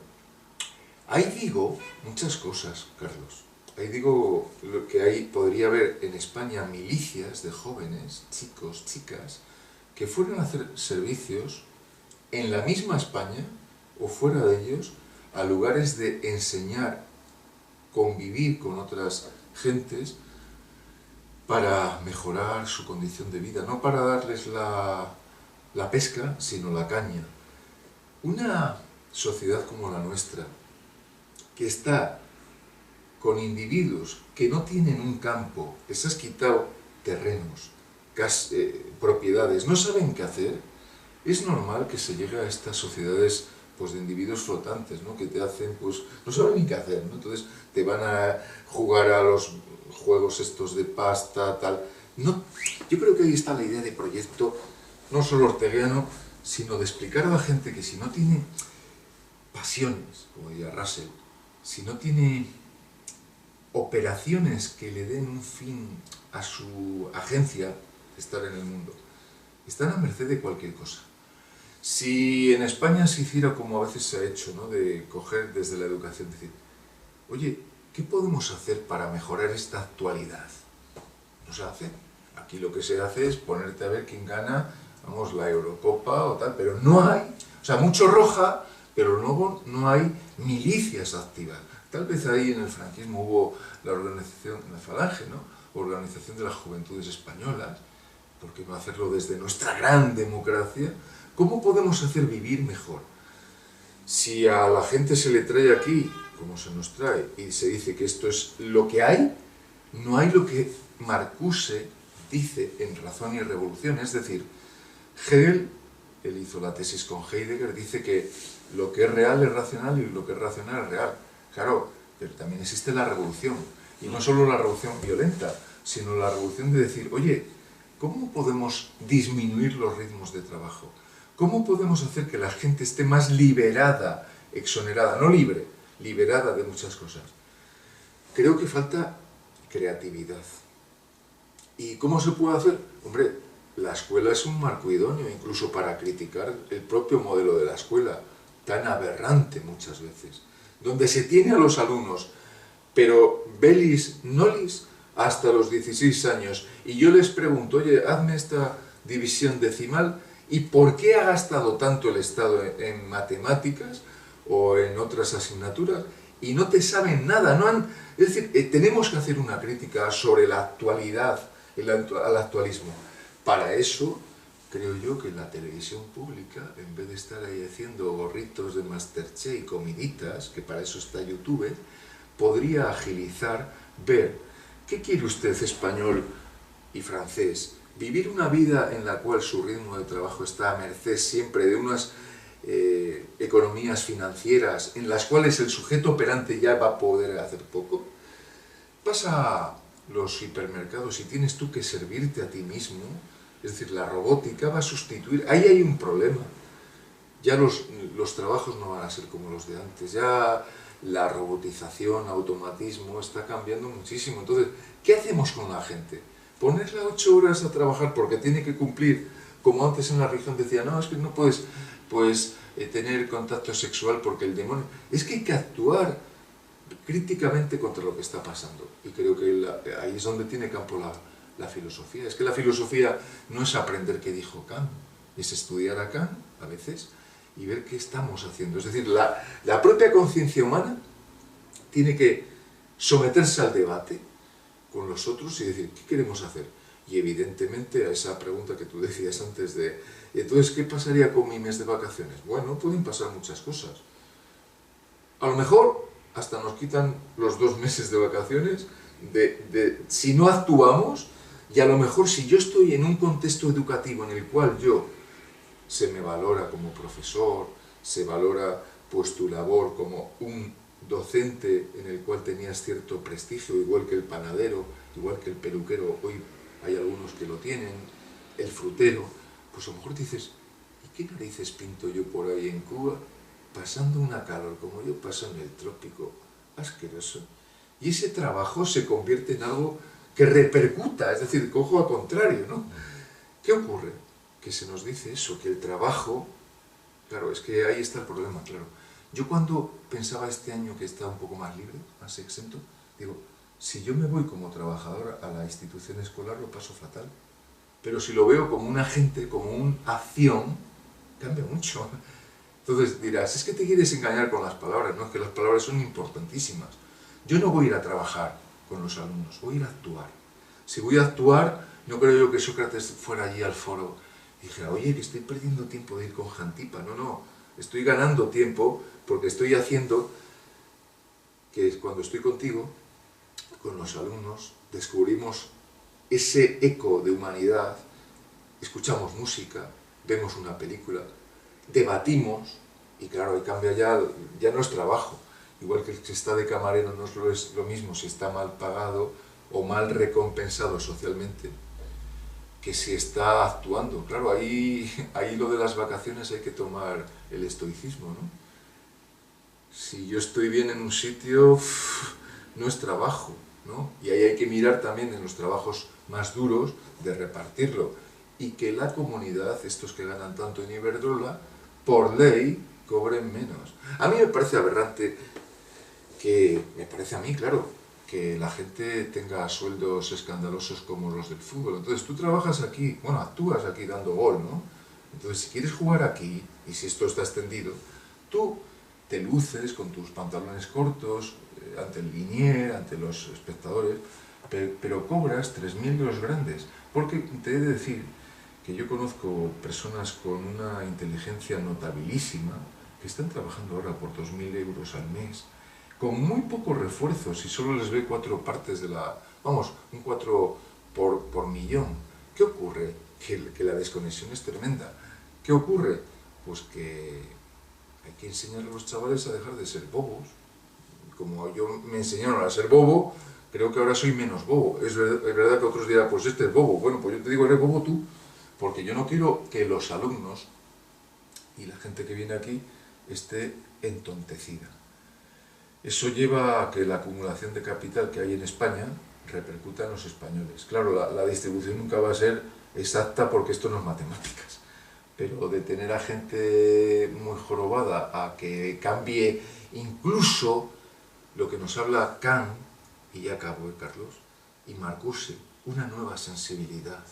ahí digo muchas cosas, Carlos. Ahí digo que podría haber en España milicias de jóvenes, chicos, chicas, que fueran a hacer servicios en la misma España o fuera de ellos a lugares de enseñar, convivir con otras gentes para mejorar su condición de vida, no para darles la pesca, sino la caña. Una sociedad como la nuestra, que está con individuos que no tienen un campo, les has quitado terrenos, propiedades, no saben qué hacer, es normal que se llegue a estas sociedades pues, de individuos flotantes, ¿no? Que te hacen, pues, no saben ni qué hacer, ¿no? Entonces te van a jugar a los juegos estos de pasta, tal. No, yo creo que ahí está la idea de proyecto, no solo orteguiano, sino de explicar a la gente que si no tiene pasiones, como diría Russell, si no tiene operaciones que le den un fin a su agencia de estar en el mundo, están a merced de cualquier cosa. Si en España se hiciera como a veces se ha hecho, ¿no? De coger desde la educación, decir, oye, ¿qué podemos hacer para mejorar esta actualidad? No se hace. Aquí lo que se hace es ponerte a ver quién gana, vamos, la Eurocopa o tal, pero no hay, o sea, mucho roja, pero luego no hay milicias activas. Tal vez ahí en el franquismo hubo la organización, la Falange, ¿no? Organización de las Juventudes Españolas, ¿por qué no hacerlo desde nuestra gran democracia? ¿Cómo podemos hacer vivir mejor? Si a la gente se le trae aquí, como se nos trae, y se dice que esto es lo que hay, no hay lo que Marcuse dice en Razón y Revolución. Es decir, Hegel, él hizo la tesis con Heidegger, dice que lo que es real es racional y lo que es racional es real. Claro, pero también existe la revolución. Y no solo la revolución violenta, sino la revolución de decir, oye, ¿cómo podemos disminuir los ritmos de trabajo? ¿Cómo podemos hacer que la gente esté más liberada, exonerada, no libre, liberada de muchas cosas? Creo que falta creatividad. ¿Y cómo se puede hacer? Hombre, la escuela es un marco idóneo, incluso para criticar el propio modelo de la escuela, tan aberrante muchas veces, donde se tiene a los alumnos, pero velis nolis, hasta los 16 años, y yo les pregunto, oye, hazme esta división decimal, ¿y por qué ha gastado tanto el Estado en matemáticas o en otras asignaturas? Y no te saben nada, no han... Es decir, tenemos que hacer una crítica sobre la actualidad, al actualismo. Para eso, creo yo que la televisión pública, en vez de estar ahí haciendo gorritos de Masterchef y comiditas, que para eso está YouTube, podría agilizar, ver, ¿qué quiere usted, español y francés? Vivir una vida en la cual su ritmo de trabajo está a merced siempre de unas economías financieras en las cuales el sujeto operante ya va a poder hacer poco. Pasa a los hipermercados y tienes tú que servirte a ti mismo, es decir, la robótica va a sustituir, ahí hay un problema. Ya los trabajos no van a ser como los de antes, ya la robotización, automatismo, está cambiando muchísimo. Entonces, ¿qué hacemos con la gente? Ponerla 8 horas a trabajar porque tiene que cumplir, como antes en la religión decía, no, es que no puedes tener contacto sexual porque el demonio... Es que hay que actuar críticamente contra lo que está pasando. Y creo que ahí es donde tiene campo la filosofía. Es que la filosofía no es aprender qué dijo Kant, es estudiar a Kant, a veces, y ver qué estamos haciendo. Es decir, la propia conciencia humana tiene que someterse al debate con los otros y decir, ¿qué queremos hacer? Y evidentemente a esa pregunta que tú decías antes de, entonces, ¿qué pasaría con mi mes de vacaciones? Bueno, pueden pasar muchas cosas. A lo mejor hasta nos quitan los 2 meses de vacaciones si no actuamos, y a lo mejor si yo estoy en un contexto educativo en el cual se me valora como profesor, se valora pues tu labor como un docente en el cual tenías cierto prestigio, igual que el panadero, igual que el peluquero, hoy hay algunos que lo tienen, el frutero, pues a lo mejor dices, ¿y qué narices pinto yo por ahí en Cuba, pasando una calor como yo paso en el trópico? Asqueroso. Y ese trabajo se convierte en algo que repercuta, es decir, cojo al contrario, ¿no? ¿Qué ocurre? Que se nos dice eso, que el trabajo, claro, es que ahí está el problema, claro. Yo cuando pensaba este año que estaba un poco más libre, más exento, digo, si yo me voy como trabajador a la institución escolar lo paso fatal, pero si lo veo como un agente, como una acción, cambia mucho. Entonces dirás, es que te quieres engañar con las palabras, ¿no? Es que las palabras son importantísimas. Yo no voy a ir a trabajar con los alumnos, voy a ir a actuar. Si voy a actuar, no creo yo que Sócrates fuera allí al foro y dijera, oye, que estoy perdiendo tiempo de ir con Jantipa. No, no, estoy ganando tiempo porque estoy haciendo que cuando estoy contigo, con los alumnos, descubrimos ese eco de humanidad, escuchamos música, vemos una película, debatimos, y claro, ahí cambia ya no es trabajo. Igual que el que está de camarero no es lo mismo si está mal pagado o mal recompensado socialmente que si está actuando. Claro, ahí lo de las vacaciones hay que tomar el estoicismo, ¿no? Si yo estoy bien en un sitio, no es trabajo, ¿no? Y ahí hay que mirar también en los trabajos más duros de repartirlo y que la comunidad, estos que ganan tanto en Iberdrola, por ley cobren menos. A mí me parece aberrante me parece a mí, claro, que la gente tenga sueldos escandalosos como los del fútbol. Entonces tú trabajas aquí, bueno, actúas aquí dando gol, ¿no? Entonces si quieres jugar aquí, y si esto está extendido, tú te luces con tus pantalones cortos, ante el linier, ante los espectadores, pero cobras 3.000 euros grandes. Porque te he de decir que yo conozco personas con una inteligencia notabilísima que están trabajando ahora por 2.000 euros al mes, con muy pocos refuerzos, y solo les ve 4 partes de la... Vamos, un 4 por millón. ¿Qué ocurre? Que la desconexión es tremenda. ¿Qué ocurre? Pues que hay que enseñar a los chavales a dejar de ser bobos. Como yo me enseñaron a ser bobo, creo que ahora soy menos bobo. Es verdad que otros dirán, pues este es bobo. Bueno, pues yo te digo, eres bobo tú, porque yo no quiero que los alumnos y la gente que viene aquí esté entontecida. Eso lleva a que la acumulación de capital que hay en España repercuta en los españoles. Claro, la distribución nunca va a ser exacta porque esto no es matemáticas, pero de tener a gente muy jorobada a que cambie incluso lo que nos habla Kant, y ya acabo, Carlos, y Marcuse, una nueva sensibilidad.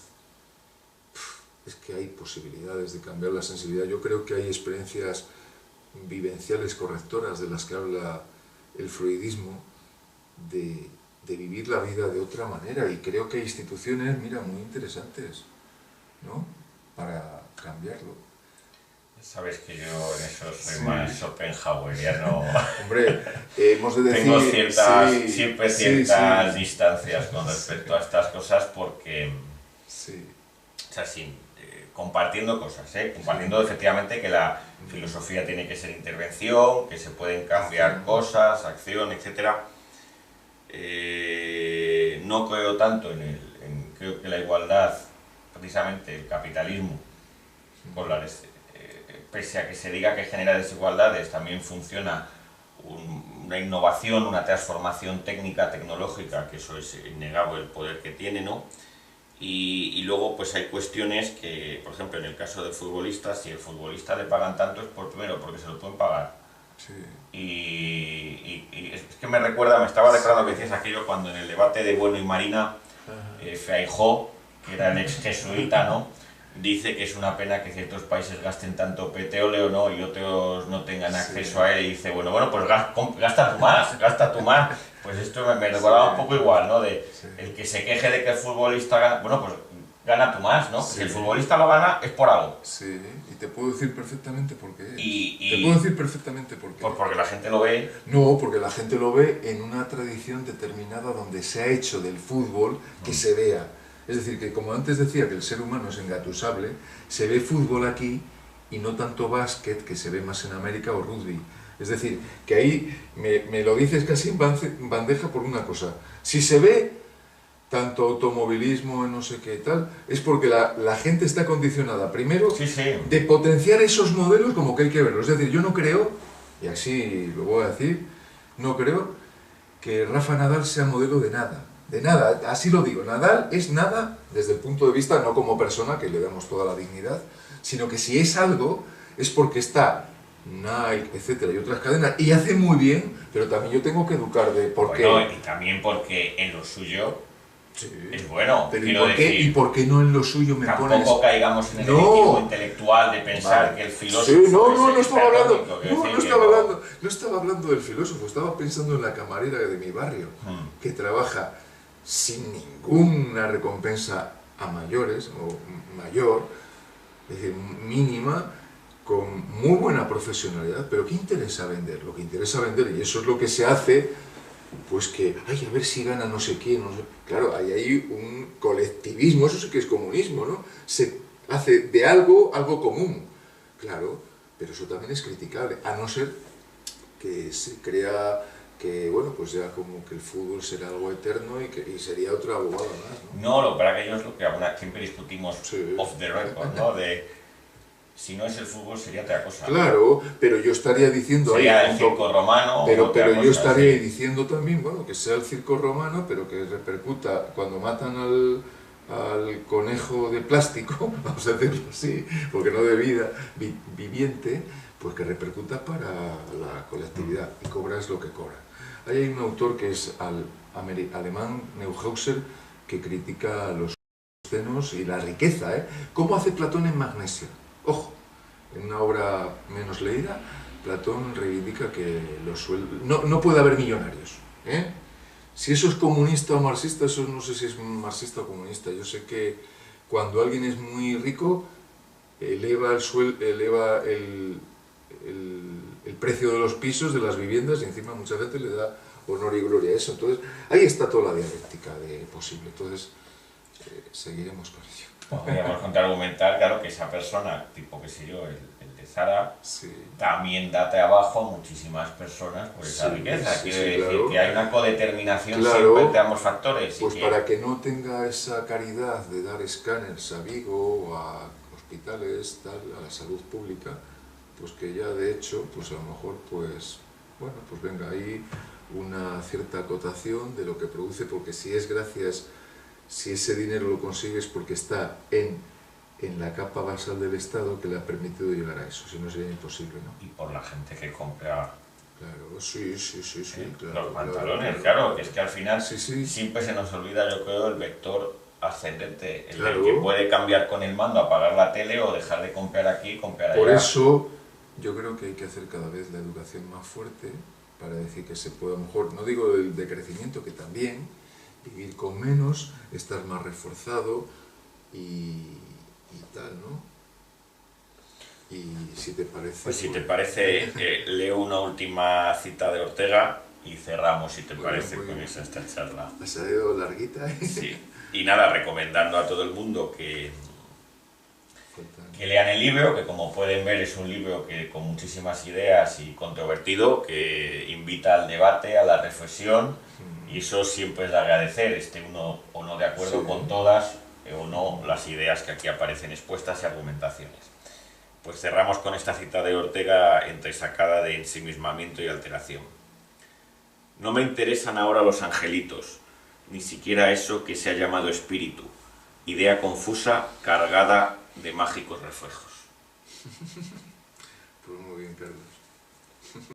Es que hay posibilidades de cambiar la sensibilidad. Yo creo que hay experiencias vivenciales correctoras de las que habla el freudismo, de vivir la vida de otra manera, y creo que hay instituciones, mira, muy interesantes, ¿no?, para cambiarlo. Sabes que yo en eso soy más schopenhaueriano. Hombre, hemos de decir... Tengo siempre ciertas distancias con respecto a estas cosas porque... O sea, compartiendo cosas, compartiendo efectivamente que la filosofía tiene que ser intervención, que se pueden cambiar cosas, acción, etc. No creo tanto creo que la igualdad, precisamente el capitalismo, pese a que se diga que genera desigualdades, también funciona una innovación, una transformación técnica, tecnológica, que eso es innegable el poder que tiene, ¿no? Y luego pues hay cuestiones que, por ejemplo, en el caso de futbolistas, si el futbolista le pagan tanto es primero porque se lo pueden pagar. Sí. Y es que me estaba recordando que decías aquello cuando en el debate de Bueno y Marina, Feijóo, que era el ex jesuita, ¿no?, dice que es una pena que ciertos países gasten tanto petróleo, ¿no?, y otros no tengan acceso a él, y dice, bueno, pues gasta tú más. Pues esto me recordaba un poco igual, ¿no?, de el que se queje de que el futbolista gana, bueno, pues gana tú más, ¿no? Si el futbolista lo gana es por algo. Sí, y te puedo decir perfectamente por qué es. Te puedo decir perfectamente por qué. Porque la gente lo ve. No, porque la gente lo ve en una tradición determinada donde se ha hecho del fútbol que se vea. Es decir, que como antes decía que el ser humano es engatusable, se ve fútbol aquí y no tanto básquet, que se ve más en América, o rugby. Es decir, que ahí me lo dices casi en bandeja por una cosa. Si se ve tanto automovilismo, no sé qué tal, es porque la gente está condicionada, primero, de potenciar esos modelos como que hay que verlos. Es decir, yo no creo, y así lo voy a decir, no creo que Rafa Nadal sea modelo de nada. De nada, así lo digo. Nadal es nada desde el punto de vista, no como persona, que le damos toda la dignidad, sino que si es algo, es porque está Nike, etcétera, y otras cadenas, y hace muy bien, pero también yo tengo que educar de por qué. Bueno, y también porque en lo suyo es bueno. Pero ¿y por qué no en lo suyo me pones...? Tampoco caigamos en el elitismo intelectual de pensar que el filósofo... No estaba hablando del filósofo, estaba pensando en la camarera de mi barrio, que trabaja sin ninguna recompensa a mayores, o mayor, es decir, mínima, con muy buena profesionalidad, pero ¿qué interesa vender? Lo que interesa vender, y eso es lo que se hace, pues que, a ver si gana no sé quién, no sé. Claro, hay un colectivismo, eso sí que es comunismo, ¿no? Se hace de algo común, claro, pero eso también es criticable, a no ser que se crea que, bueno, pues ya como que el fútbol será algo eterno y sería otra abogada más, ¿no? No, para aquello es lo que siempre discutimos off the record, ¿no? De si no es el fútbol sería otra cosa. Claro, pero yo estaría diciendo... Sería el circo romano. Pero yo estaría diciendo también, bueno, que sea el circo romano, pero que repercuta cuando matan al conejo de plástico, vamos a decirlo así, porque no de vida, viviente, pues que repercuta para la colectividad y cobras lo que cobra. Ahí hay un autor que es alemán, Neuhauser, que critica los senos y la riqueza, ¿eh? ¿Cómo hace Platón en Magnesia? Ojo, en una obra menos leída, Platón reivindica que no puede haber millonarios, ¿eh? Si eso es comunista o marxista, eso no sé si es marxista o comunista. Yo sé que cuando alguien es muy rico, eleva el precio de los pisos, de las viviendas, y encima mucha gente le da honor y gloria a eso. Entonces, ahí está toda la dialéctica posible. Entonces, seguiremos con ello. Podríamos contraargumentar, claro, que esa persona, tipo, qué sé yo, el de Zara, Sí. también da trabajo a muchísimas personas por esa riqueza. Quiere decir claro. que hay una codeterminación Claro, siempre entre ambos factores. Pues para que no tenga esa caridad de dar escáneres a Vigo o a hospitales, tal, a la salud pública, pues que ya de hecho, pues a lo mejor, pues, bueno, pues venga ahí una cierta acotación de lo que produce, porque si ese dinero lo consigues porque está en la capa basal del Estado que le ha permitido llegar a eso, si no sería imposible, ¿no? Y por la gente que compra Claro, sí, claro. los pantalones, claro, que es que al final Sí. siempre se nos olvida, yo creo, el vector ascendente, el Claro. que puede cambiar con el mando, apagar la tele o dejar de comprar aquí y comprar allá. Por eso yo creo que hay que hacer cada vez la educación más fuerte para decir que se puede, a lo mejor, no digo el decrecimiento, que también, vivir con menos, estar más reforzado y tal, ¿no? Y si te parece... Pues si te parece, leo una última cita de Ortega y cerramos, si te parece, con esta charla. Ha salido larguita, ¿eh? Sí. Y nada, recomendando a todo el mundo que lean el libro, que como pueden ver es un libro que con muchísimas ideas y controvertido, que invita al debate, a la reflexión, y eso siempre es de agradecer, esté uno o no de acuerdo con todas o no las ideas que aquí aparecen expuestas y argumentaciones. Pues cerramos con esta cita de Ortega entresacada de ensimismamiento y alteración. No me interesan ahora los angelitos, ni siquiera eso que se ha llamado espíritu, idea confusa cargada de mágicos reflejos. Pues muy bien, Carlos.